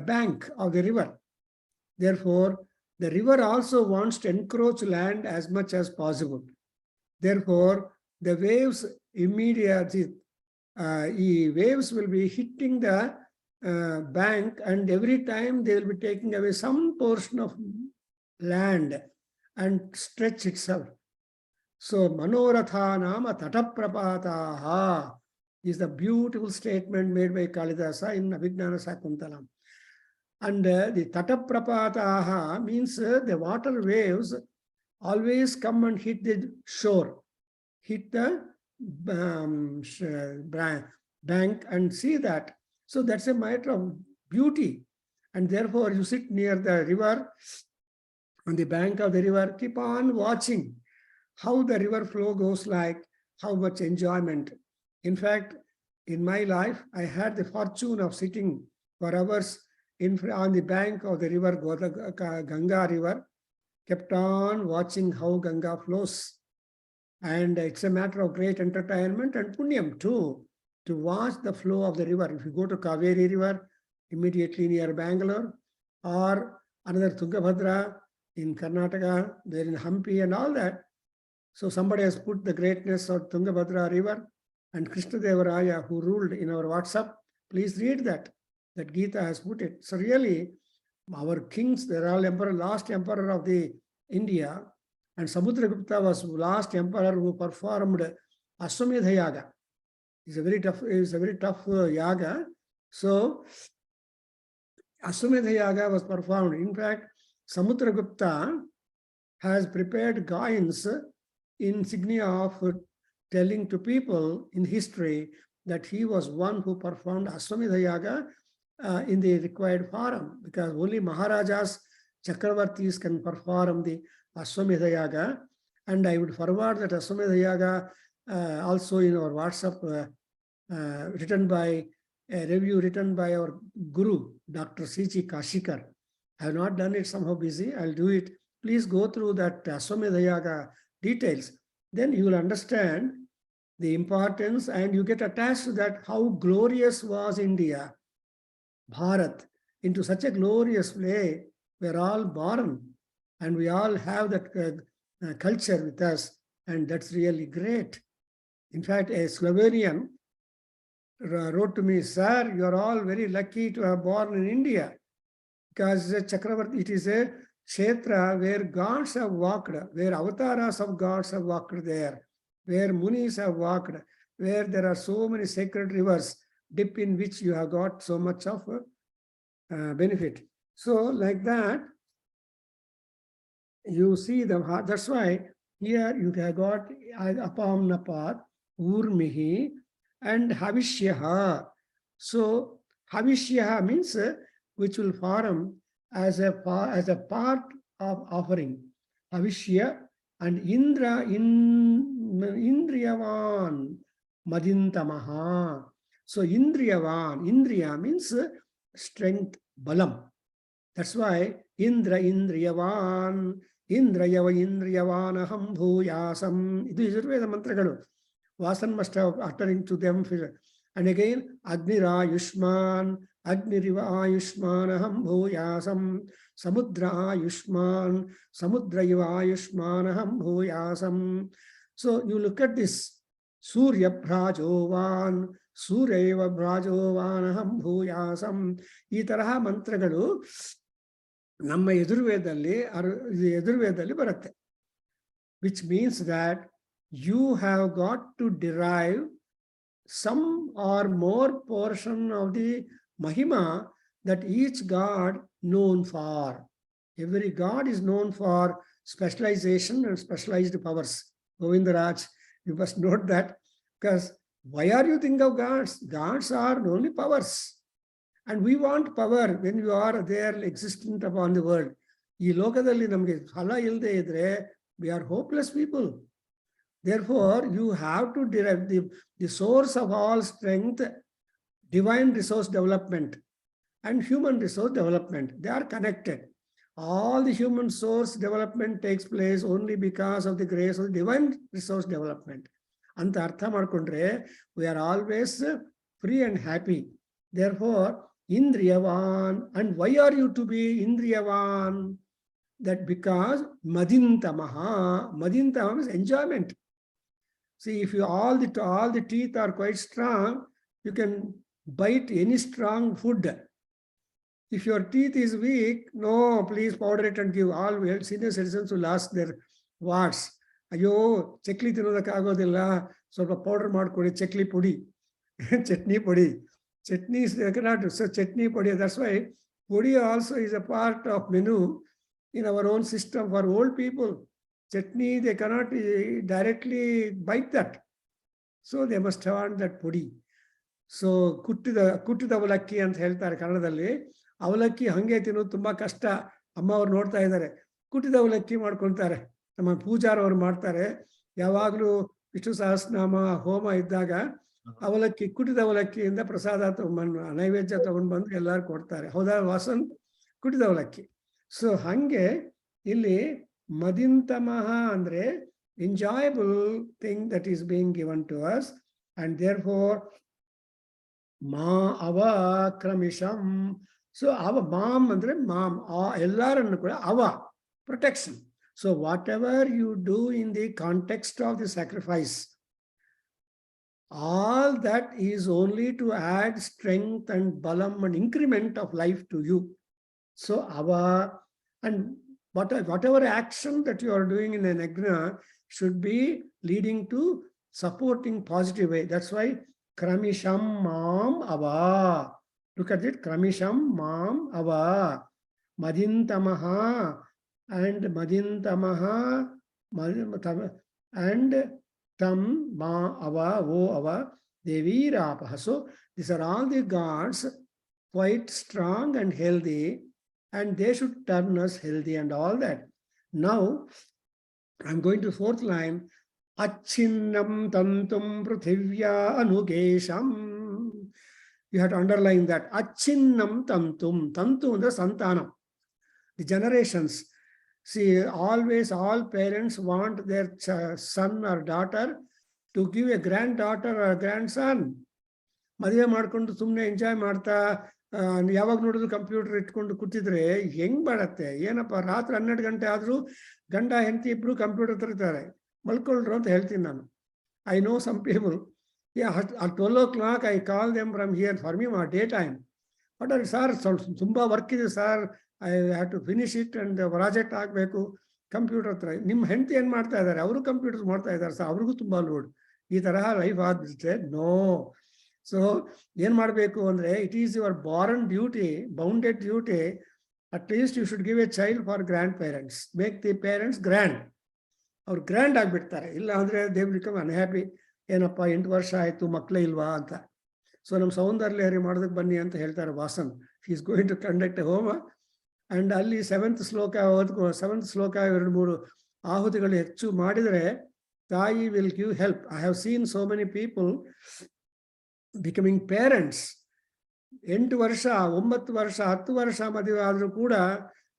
bank of the river. Therefore, the river also wants to encroach land as much as possible. Therefore, the waves immediately, waves will be hitting the bank, and every time they will be taking away some portion of land and stretch itself. So, Manoratha Nama Tataprapataha is the beautiful statement made by Kalidasa in Abhijnana Sakuntalam. And the Tataprapataha means the water waves always come and hit the shore, hit the bank and see that. So that's a matter of beauty. And therefore you sit near the river, on the bank of the river, keep on watching how the river flow goes like, how much enjoyment. In fact, in my life, I had the fortune of sitting for hours on the bank of the river, Ganga river, kept on watching how Ganga flows. And it's a matter of great entertainment and punyam too, to watch the flow of the river. If you go to Kaveri river, immediately near Bangalore, or another Tungabhadra in Karnataka, there in Hampi and all that. So somebody has put the greatness of Tungabhadra river, and Krishna Devaraya, who ruled in our WhatsApp, please read that. That Gita has put it. So really, our kings, they're all emperor, last emperor of the India, and Samudragupta was last emperor who performed Ashwamedha Yaga. It's a very tough yaga. So Ashwamedha Yaga was performed. In fact, Samudragupta has prepared coins insignia of telling to people in history that he was one who performed Ashwamedha Yaga in the required form, because only Maharajas, Chakravartis can perform the Ashwamedha Yaga. And I would forward that Ashwamedha Yaga also in our WhatsApp, written by a review written by our Guru, Dr. C.G. Kashikar. I have not done it, somehow busy. I'll do it. Please go through that Ashwamedha Yaga details. Then you will understand the importance, and you get attached to that, how glorious was India, Bharat, into such a glorious way. We're all born and we all have that culture with us, and that's really great. In fact, a Slovenian wrote to me, sir, you're all very lucky to have born in India, because Chakravarti, it is a Kshetra where gods have walked, where avatars of gods have walked there, where munis have walked, where there are so many sacred rivers, dip in which you have got so much of benefit. So like that, you see that's why here you have got Apam Napat, Urmihi, and Havishyaha. So Havishyaha means which will form as a part of offering. Havishya and Indra Indriyavan Madintamaha. So Indriyavan, Indriya means strength, balam. That's why Indra Indriyavan, Indrayava Indriyavanaham Bhuyasam. This is Yajurveda Mantragalu. Vasan must have uttering to them. And again, Agnira Yushman, Agniriva Ayushmanaham Bhuyasam, Samudra Ayushman, Samudrayiva Ayushmanaham Bhuyasam. So you look at this, Surya Bhrajovan, Sureva Bhrajovanaham Bhuyasam. Ee taraha mantragalu ನಮ್ಮ ಯಜುರ್ವೇದದಲ್ಲಿ ಬರುತ್ತೆ, which means that you have got to derive some or more portion of the mahima that each god known for. Every god is known for specialization and specialized powers. Govindaraj, you must note that, because why are you thinking of gods? Gods are only powers. And we want power when you are there existent upon the world. Ee lokadalli namge phala ilde idre, we are hopeless people. Therefore, you have to derive the source of all strength, divine resource development and human resource development. They are connected. All the human source development takes place only because of the grace of divine resource development. Anta artha madkondre, we are always free and happy. Therefore, Indriyavan. And why are you to be Indriyavan? That because Madintamaha. Madintamaha is enjoyment. See, if you all the teeth are quite strong, you can bite any strong food. If your teeth is weak, no, please powder it and give. All senior citizens will ask their wards. Ayo, chakli tinodakagodilla, ಸ್ವಲ್ಪ powder ಮಾಡ್ಕೊಳ್ಳಿ, chakli pudi, chutney pudi. Chutney is cannot, so chutney pudi. That's why pudi also is a part of menu in our own system for old people. Chutney, they cannot directly bite that. So they must have that pudi. So ಕುಟ್ಟಿದ ಅವಲಕ್ಕಿ ಅಂತ ಹೇಳ್ತಾರೆ ಕನ್ನಡದಲ್ಲಿ. ಅವಲಕ್ಕಿ ಹಂಗೆ ತಿನ್ನೋದು ತುಂಬಾ ಕಷ್ಟ. ಅಮ್ಮ ಅವ್ರು ನೋಡ್ತಾ ಇದ್ದಾರೆ, ಕುಟ್ಟಿದ ಅವಲಕ್ಕಿ ಮಾಡ್ಕೊಳ್ತಾರೆ. ನಮ್ಮ ಪೂಜಾರವ್ರು ಮಾಡ್ತಾರೆ. ಯಾವಾಗಲೂ ವಿಷ್ಣು ಸಹಸ್ರನಾಮ ಹೋಮ ಇದ್ದಾಗ ಅವಲಕ್ಕಿ, ಕುಟಿದ ಅವಲಕ್ಕಿಯಿಂದ ಪ್ರಸಾದ ತಗೊಂಡ್ಬಂದು ನೈವೇದ್ಯ ತಗೊಂಡು ಬಂದು ಎಲ್ಲರೂ ಕೊಡ್ತಾರೆ. ಹೌದಾ ವಾಸನ್? ಕುಟಿದ ಅವಲಕ್ಕಿ. ಸೊ ಹಂಗೆ ಇಲ್ಲಿ ಮದಿಂತಮಃ ಅಂದ್ರೆ enjoyable thing that is being given to us, and therefore ma ava kramisham. So ava mam andre mam, ellarannu kuda ava protection. So whatever you do in the context of the sacrifice, all that is only to add strength and balam and increment of life to you. So ava, and whatever action that you are doing in an yajna should be leading to supporting positive way. That's why kramisham mam ava. Look at it, kramisham mam ava. Madintamaha and madintamaha and tam ma ava o ava devirapah. So these are all the gods, quite strong and healthy, and they should turn us healthy and all that. Now I'm going to fourth line. Achinnam tantum prithivya anugesham. You have to underline that. Achinnam tantum. Tantum is the santanam, the generations. See, always all parents want their son or daughter to give a granddaughter or a grandson. ಮದುವೆ ಮಾಡ್ಕೊಂಡು ಸುಮ್ಮನೆ enjoy ಮಾಡ್ತಾ ಯಾವಾಗ ನೋಡಿದ್ರು computer ಇಟ್ಕೊಂಡು ಕೂತಿದ್ರೆ ಹೆಂಗ್ ಮಾಡತ್ತೆ? ಏನಪ್ಪ, ರಾತ್ರಿ 12 ಗಂಟೆ ಆದ್ರೂ ಗಂಡ ಹೆಂಡತಿ ಇಬ್ರು ಕಂಪ್ಯೂಟರ್ ತರ್ತಾರೆ, ಮಲ್ಕೊಳ್ರು ಅಂತ ಹೇಳ್ತೀನಿ ನಾನು. I know some people, at 12 o'clock I call them from here. For me, my day time. But sir, ತುಂಬಾ ವರ್ಕ್ ಇದೆ sir, I have to finish it and project ಆಗಬೇಕು, ಕಂಪ್ಯೂಟರ್ ಹತ್ರ. ನಿಮ್ಮ ಹೆಂಡತಿ ಏನ್ ಮಾಡ್ತಾ ಇದ್ದಾರೆ? ಅವರು ಕಂಪ್ಯೂಟರ್ ಮಾಡ್ತಾ ಇದ್ದಾರೆ ಸರ್, ಅವ್ರಿಗೂ ತುಂಬಾ ಲೋಡ್. ಈ ತರಹ ಲೈಫ್ ಆದ್ರೆ ನೋ. ಸೊ ಏನ್ ಮಾಡಬೇಕು ಅಂದ್ರೆ, it is your born duty, bounded duty. At least you should give a child for grandparents. Make the parents grand. ಅವ್ರು ಗ್ರ್ಯಾಂಡ್ ಆಗ್ಬಿಡ್ತಾರೆ. ಇಲ್ಲ ಅಂದ್ರೆ ದೇ ವಿಲ್ ಬಿಕಮ್ ಅನ್ಹ್ಯಾಪಿ. ಏನಪ್ಪ 8 ವರ್ಷ ಆಯ್ತು ಮಕ್ಕಳೇ ಇಲ್ವಾ ಅಂತ. ಸೊ ನಮ್ಮ ಸೌಂದರ್ಯ ಲಹರಿ ಮಾಡೋದಕ್ಕೆ ಬನ್ನಿ ಅಂತ ಹೇಳ್ತಾರೆ Vasan. He is going to conduct a homa. And ಅಲ್ಲಿ 7th ಶ್ಲೋಕ 7th ಶ್ಲೋಕ 2-3 ಆಹುತಿಗಳು ಹೆಚ್ಚು ಮಾಡಿದರೆ ತಾಯಿ will give help. I have seen so many people becoming parents. 8 ವರ್ಷ 9 ವರ್ಷ 10 ವರ್ಷ ಮದುವೆ ಆದರೂ ಕೂಡ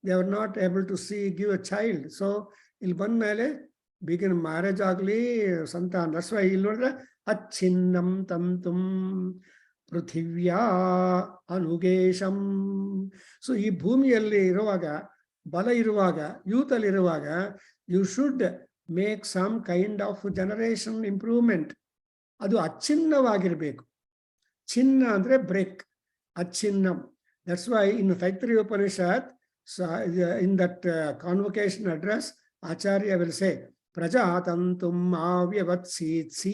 they are not able to give a child. So ಇಲ್ಲಿ ಬಂದ ಮೇಲೆ ಬಿಗಿನ್ ಮ್ಯಾರೇಜ್ ಆಗಲಿ, ಸಂತಾನ. ದಟ್ಸ್ ವೈ ಇಲ್ಲಿ ನೋಡಿದ್ರೆ ಅಚ್ಛಿನ್ನಂ ತಂತುಂ ಪೃಥಿವ್ಯಾ ಅನುಗೇಶಂ. ಸೊ ಈ ಭೂಮಿಯಲ್ಲಿ ಇರುವಾಗ, ಬಲ ಇರುವಾಗ, ಯೂತ್ ಅಲ್ಲಿ ಇರುವಾಗ, you should make some kind of generation improvement. ಅದು ಅಚ್ಛಿನ್ನವಾಗಿರ್ಬೇಕು. ಚಿನ್ನ ಅಂದ್ರೆ ಬ್ರೇಕ್, ಅಚ್ಛಿನ್ನಂ. That's why in Taittiriya Upanishad, in that convocation address, ಆಚಾರ್ಯ ವಿಲ್ ಸೇ ಪ್ರಜಾತಂತುಂ ಆವ್ಯವತ್ಸೀತ್ಸಿ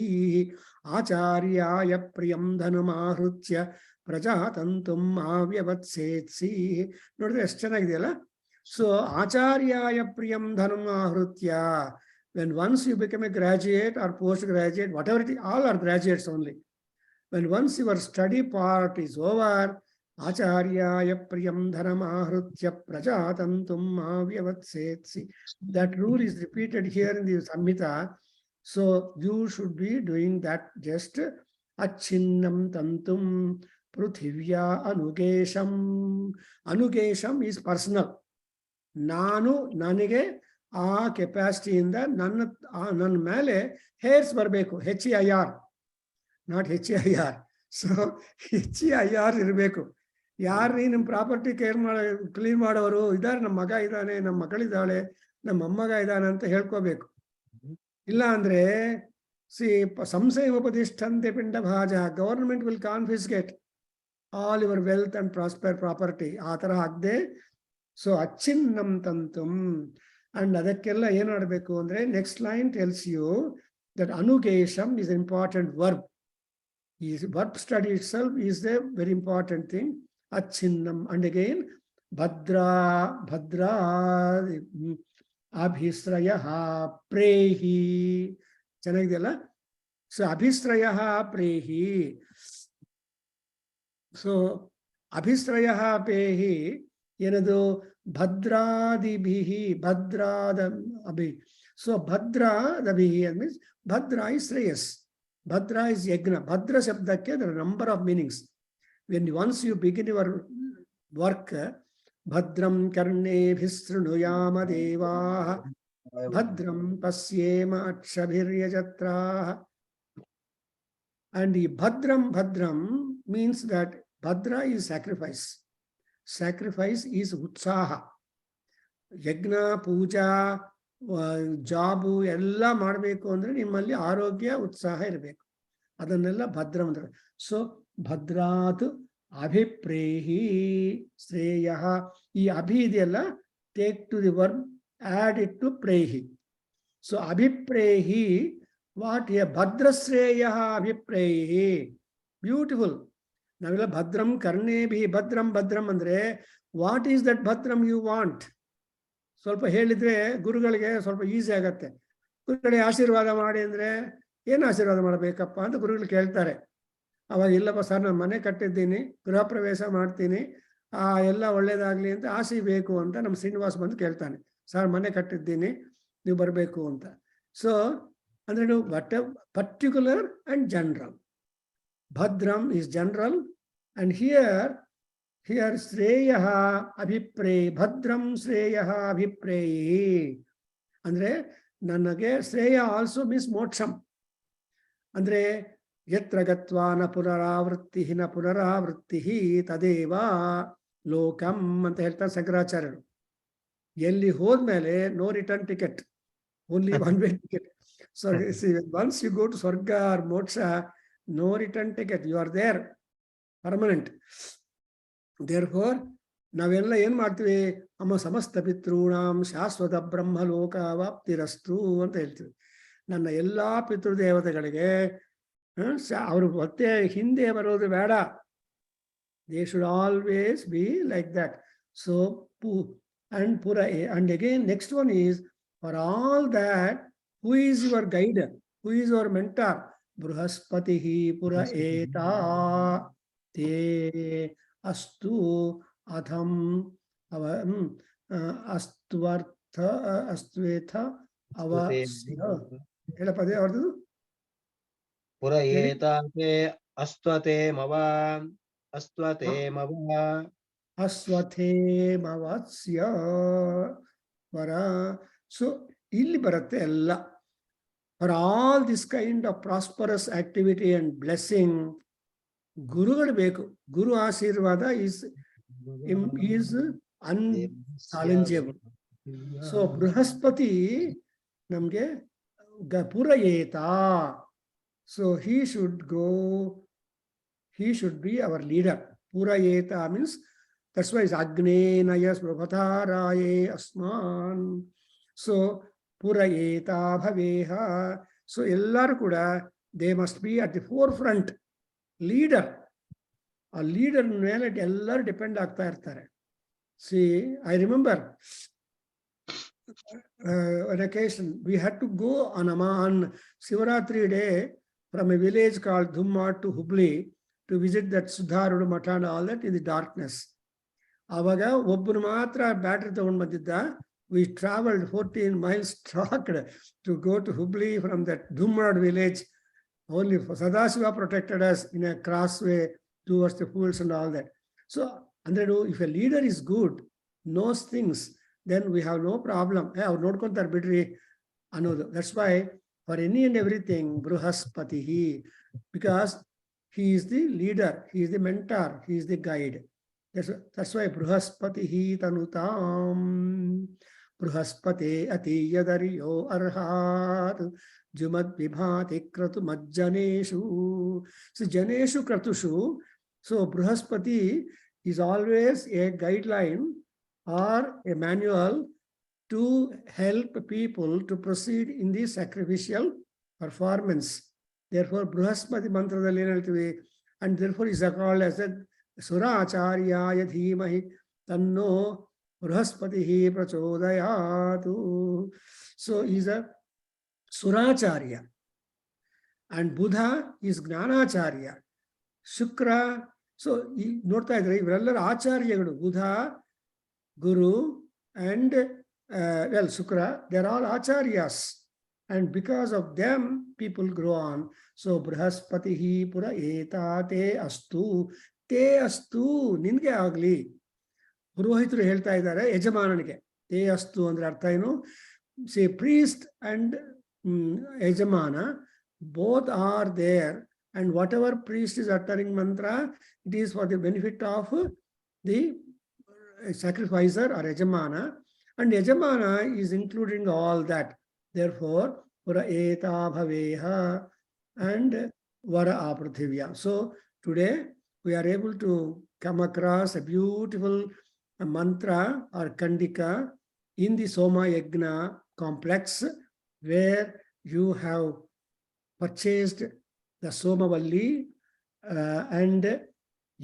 ಆಚಾರ್ಯಾಯ ಪ್ರಿಯಂ ಧನುಮಾಹೃತ್ಯ ಪ್ರಜಾತಂತುಂ ಆವ್ಯವತ್ಸೇತ್ಸಿ. ನೋಡಿದ್ರೆ ಎಷ್ಟು ಚೆನ್ನಾಗಿದೆಯಲ್ಲ. ಸೊ ಆಚಾರ್ಯಾಯ ಪ್ರಿಯಂ ಧನುಮಾಹೃತ್ಯ. When once you become a graduate or postgraduate, whatever it is, all are graduates only. When once your study part is over, Acharyaya priyam dhanamahritya prajatantum avyavadsetsi. That rule is repeated here in the Samhita. So you should be doing that. Just achinnam tantum prithivya anugesham. Anugesham is personal. ನಾನು ನನಗೆ ಆ ಕೆಪಾಸಿಟಿಯಿಂದ ನನ್ನ ಮೇಲೆ hairs ಬರಬೇಕು. HEIR, not HEIR. So HEIR ಇರಬೇಕು. ಯಾರು ನಿಮ್ಮ property clean ಮಾಡೋರು ಇದ್ದಾರೆ, ನಮ್ಮ ಮಗ ಇದ್ದಾನೆ, ನಮ್ಮ ಮಗಳಿದ್ದಾಳೆ, ನಮ್ಮ ಮೊಮ್ಮಗ ಇದ್ದಾನೆ ಅಂತ ಹೇಳ್ಕೋಬೇಕು. ಇಲ್ಲ ಅಂದ್ರೆ ಸಂಶಯ ಉಪದಿಷ್ಠಂತೆ ಪಿಂಡ ಭಾಜ, government will confiscate all your wealth and prosper property. ಆ ತರ ಆಗದೆ. ಸೊ ಅಚ್ಚಿನ್ನಂ ತಂತುಂ. ಅಂಡ್ ಅದಕ್ಕೆಲ್ಲ ಏನ್ ಮಾಡಬೇಕು ಅಂದ್ರೆ, next line tells you that ಅನುಗೇಶಂ is an important verb. Verb study itself is a very important thing. Achinnam. And again, bhadra abhisrayaha prehi. ಚೆನ್ನಾಗಿದೆಯಲ್ಲ. So ಅಭಿಶ್ರಯಃ ಪ್ರೇಹಿ. ಸೊ ಅಭಿಶ್ರಯಃ ಪ್ರೇಹಿ ಏನದು? ಭದ್ರಾದಿಭಿಹಿ, ಭದ್ರಾದ ಅಭಿ. ಸೊ ಭದ್ರಾದಭಿಹಿ ಮೀನ್ಸ್ ಭದ್ರಾ ಇಸ್ ಶ್ರೇಯಸ್. Bhadra is yagna. Bhadra shabdake, there are a number of meanings. When once you begin your work, Bhadram karne bhisrunuyama deva, Bhadram pasyema akshabhiryajatra. And the Bhadram means that Bhadra is sacrifice. Sacrifice is utsaha. Yagna, puja, job ಎಲ್ಲ ಮಾಡಬೇಕು ಅಂದ್ರೆ ನಿಮ್ಮಲ್ಲಿ ಆರೋಗ್ಯ ಉತ್ಸಾಹ ಇರಬೇಕು. ಅದನ್ನೆಲ್ಲ ಭದ್ರಂ ಅಂದ್ರೆ. ಸೊ ಭದ್ರಾತ್ ಅಭಿಪ್ರೇಹಿ ಶ್ರೇಯ. ಈ ಅಭಿ ಇದೆಯಲ್ಲ, take to the verb, add it to ಪ್ರೇಹಿ. ಸೊ ಅಭಿಪ್ರೇಹಿ, ವಾಟ್ ಎ ಭದ್ರಶ್ರೇಯ ಅಭಿಪ್ರೇಹಿ. ಬ್ಯೂಟಿಫುಲ್. ನಾವೆಲ್ಲ ಭದ್ರಂ ಕರ್ಣೇಭಿ, ಭದ್ರಂ ಭದ್ರಂ ಅಂದ್ರೆ ವಾಟ್ ಈಸ್ ದಟ್ ಭದ್ರಂ ಯು ವಾಂಟ್? ಸ್ವಲ್ಪ ಹೇಳಿದ್ರೆ ಗುರುಗಳಿಗೆ ಸ್ವಲ್ಪ ಈಸಿ ಆಗತ್ತೆ. ಗುರುಗಳಿಗೆ ಆಶೀರ್ವಾದ ಮಾಡಿ ಅಂದ್ರೆ ಏನು ಆಶೀರ್ವಾದ ಮಾಡಬೇಕಪ್ಪ ಅಂತ ಗುರುಗಳು ಕೇಳ್ತಾರೆ. ಅವಾಗ ಇಲ್ಲಪ್ಪ ಸರ್, ನಾನು ಮನೆ ಕಟ್ಟಿದ್ದೀನಿ, ಗೃಹ ಪ್ರವೇಶ ಮಾಡ್ತೀನಿ, ಎಲ್ಲ ಒಳ್ಳೇದಾಗ್ಲಿ ಅಂತ ಆಸೆ ಬೇಕು ಅಂತ ನಮ್ಮ ಶ್ರೀನಿವಾಸ್ ಬಂದು ಕೇಳ್ತಾನೆ. ಸರ್ ಮನೆ ಕಟ್ಟಿದ್ದೀನಿ, ನೀವು ಬರಬೇಕು ಅಂತ. ಸೊ ಅಂದ್ರೆ ನೀವು ಪರ್ಟಿಕ್ಯುಲರ್ ಅಂಡ್ ಜನರಲ್. ಭದ್ರಂ is general, and here ಶ್ರೇಯ ಅಭಿಪ್ರೇಯ. ಭದ್ರಂ ಶ್ರೇಯ ಅಭಿಪ್ರೇಯಿ ಅಂದ್ರೆ ನನಗೆ ಶ್ರೇಯ ಆಲ್ಸೋ ಮೀನ್ಸ್ ಮೋಕ್ಷಂ. ಅಂದ್ರೆ ಯತ್ರ ಗತ್ವಾ ನ ಪುನರಾವೃತ್ತಿ ತದೇವ ಲೋಕಂ ಅಂತ ಹೇಳ್ತಾರೆ ಶಂಕರಾಚಾರ್ಯರು. ಎಲ್ಲಿ ಹೋದ್ಮೇಲೆ no return ticket, only one way ticket. So once you go to swarga or moksha, no return ticket, you are there permanent. Therefore ನಾವೆಲ್ಲ ಏನ್ ಮಾಡ್ತೀವಿ, ಅಮ್ಮ ಸಮಸ್ತ ಪಿತೃಣಾಂ ಶಾಶ್ವತ ಬ್ರಹ್ಮಲೋಕ ವಾಪ್ತಿರಸ್ತು ಅಂತ ಹೇಳ್ತೀವಿ. ನನ್ನ ಎಲ್ಲಾ ಪಿತೃದೇವತೆಗಳಿಗೆ ಅವರು ಮತ್ತೆ ಹಿಂದೆ ಬರೋದು ಬೇಡ. They should always be like that. So ಪುರ. And again next one is for all that, who is your guide, who is your mentor? Brihaspati ಪುರ ಏತಾ ತೇ ಅಸ್ತು ಅಧಂ ಅಸ್ತ್ವರ್ಥ ಅಸ್ತ್ವೇಥ ಅವಸ್ಯ. ಹೇಳಪ್ಪದೇ ಅವ್ರದ್ದು. ಪುರ ಏತಾತೆ ಅಸ್ತ್ವತೇಮವ ಅಸ್ವಥೇಮವಸ್ಯ ವರ. ಸೊ ಇಲ್ಲಿ ಬರುತ್ತೆ ಎಲ್ಲ. For all this kind of prosperous activity and blessing, ಗುರುಗಳು ಬೇಕು. ಗುರು ಆಶೀರ್ವಾದ is unchallengeable. So ಬೃಹಸ್ಪತಿ ನಮ್ಗೆ ಪುರಯೇತ. So he should be our leader. Purayeta means, that's why it's Agnenayas Prabhakargaru Asman. So Purayeta Bhaveha. So ellaru kuda they must be at the forefront. Leader. A leader ಮೇಲೆ ಎಲ್ಲರೂ depend ಆಗ್ತಾ ಇರ್ತಾರೆ. See, I remember an occasion we had to go on Shivaratri day from a village called Dhumma to Hubli to visit that Sudharudu Matha and all that in the darkness. ಆವಾಗ ಒಬ್ಬನು ಮಾತ್ರ battery ತಗೊಂಡು ಬಂದಿದ್ದ. We traveled 14 miles trucked to go to Hubli from that Dhumad village. Only Sadashiva protected us in a crossway towards the fools and all that. So, if a leader is good, knows things, then we have no problem. I've not got that bittery. That's why for any and everything, Bruhaspatihi, because he is the leader, he is the mentor, he is the guide. That's why Bruhaspatihi tanutam. Bruhaspate atiyadariyo arhat jumad vibhati kratu majjaneshu. So janeshu kratushu. So Bruhaspati is always a guideline or a manual to help people to proceed in the sacrificial performance. Therefore Bruhaspati mantradalli ಏನು ಹೇಳ್ತೀವಿ, and therefore is called as a Suracharya dhimahi tanno Bruhaspatihi prachodayatu. So he is a Suracharya, and Buddha is Gnanacharya. Shukra, so ನೋಡ್ತಾ ಇದ್ರೆ ಇವರೆಲ್ಲರ ಆಚಾರ್ಯಗಳು, ಬುಧ, ಗುರು, and Shukra, they are all acharyas. and because of them, people grow on. So, Brihaspatihi Pura Eta Te Astu, Te Astu, Ninge Agli. ಪುರೋಹಿತರು ಹೇಳ್ತಾ ಇದ್ದಾರೆ ಯಜಮಾನನಿಗೆ ತೇ ಅಸ್ತು ಅಂದ್ರೆ ಅರ್ಥ ಏನು ಸೇ priest and ಯಜಮಾನ both are there, and whatever priest is uttering mantra, it is for the benefit of the sacrificer or yajamana, and yajamana is including all that. Therefore pura eta bhaveha and vara aprithivya. So today we are able to come across a beautiful mantra or kandika in the Soma Yajna complex, where you have purchased the Somavalli and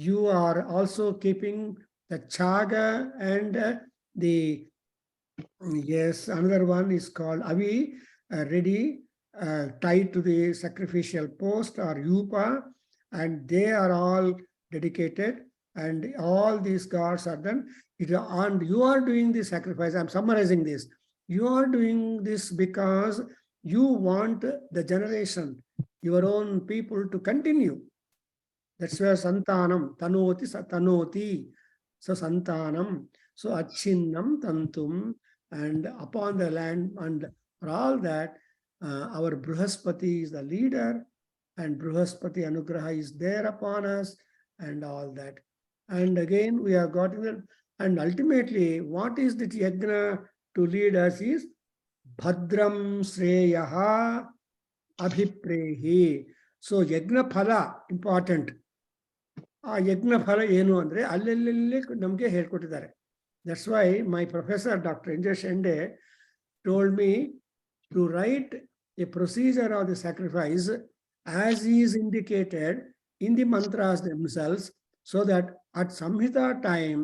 you are also keeping the Chaga and the, yes, another one is called Avi, ready, tied to the sacrificial post or Yupa, and they are all dedicated, and all these gods are done. And you are doing the sacrifice. I'm summarizing this. You are doing this because you want the generation, your own people, to continue. That's where Santanam, Tanoti, Satanoti. So Santanam, so Achinnam, Tantum, and upon the land, and for all that, our Brihaspati is the leader, and Brihaspati Anugraha is there upon us, and all that. And again, we have got it. And ultimately, what is the yajna to lead us is Bhadram Sreyaha Abhiprehi. So yajna phala important. ಆ ಯಜ್ಞ ಫಲ ಏನು ಅಂದ್ರೆ ಅಲ್ಲೆಲ್ಲೇ ನಮಗೆ ಹೇಳ್ಕೊಟ್ಟಿದ್ದಾರೆ. That's why my professor, Dr. N.J. Shende, told me to write a procedure of the sacrifice as is indicated in the mantras themselves, so that at Samhita time,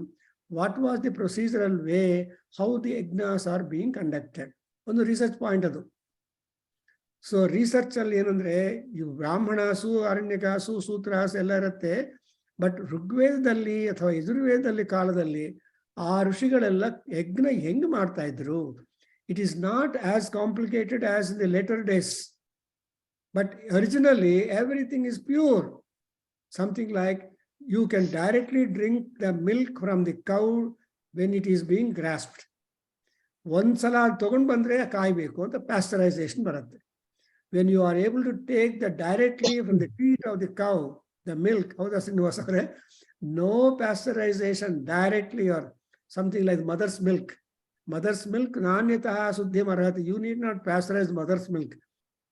what was the procedural way, how the yajnas are being conducted. ಒಂದು research point ಅದು. So research ಅಲ್ಲಿ ಏನಂದ್ರೆ ಇವು ಬ್ರಾಹ್ಮಣಾಸು, ಅರಣ್ಯಕಾಸು, ಸೂತ್ರಾಸು ಎಲ್ಲ ಇರುತ್ತೆ. But ಋಗ್ವೇದದಲ್ಲಿ ಅಥವಾ ಯಜುರ್ವೇದದಲ್ಲಿ ಕಾಲದಲ್ಲಿ ಆ ಋಷಿಗಳೆಲ್ಲ ಯಜ್ಞ ಹೆಂಗ್ ಮಾಡ್ತಾ ಇದ್ರು. It is not as complicated as in the later days, but originally everything is pure. Something like you can directly drink the milk from the cow when it is being grasped. ಒಂದ್ಸಲ ತಗೊಂಡು ಬಂದ್ರೆ ಕಾಯ್ಬೇಕು ಅಂತ pasteurisation ಬರುತ್ತೆ. When you are able to take the directly from the teat of the cow, the milk, no pasteurization directly or something like mother's milk. Mother's milk, nanyataha suddhim arhati. You need not pasteurize mother's milk.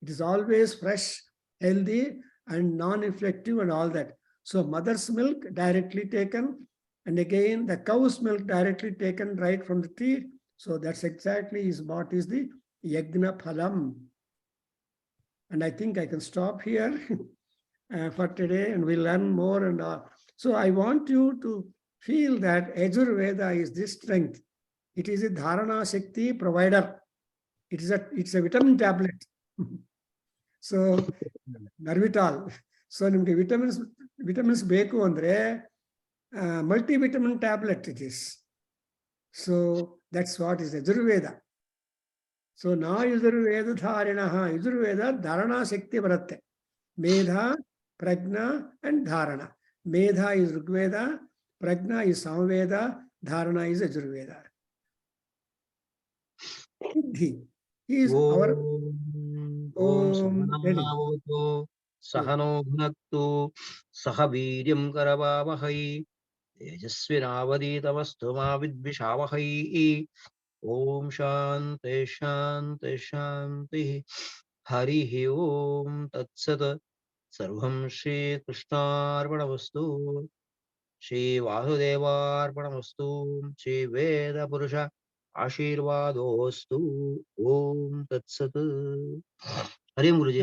It is always fresh, healthy, and non-infective and all that. So mother's milk directly taken, and again the cow's milk directly taken right from the teat. So that's exactly is what is the yajna phalam. And I think I can stop here for today, and we'll learn more and all. So I want you to feel that Yajurveda is this strength. It is a dharana shakti provider. It's a vitamin tablet. So Narvital. So nimge vitamins beku andre multivitamin tablet it is. So that's what is Yajurveda. So na Yajurveda dharanaha. Yajurveda dharana shakti baratte. Medha, Prajna, and Dharana. Medha is Rigveda, Prajna is Samveda, Dharana is Yajurveda. He is our Sahano Bhunaktu Sahaviryam Karavavahai Tejasvinavaditavastu ma vidvishavahai. Om Shanti Shanti Shanti. Harihi Om Tatsat. Sarvam Shri Krishnarpanamastu. Shri Vasudevarpanamastu. Shri Veda Purusha Ashirvadostu. Om Tatsat. Hariom Guruji.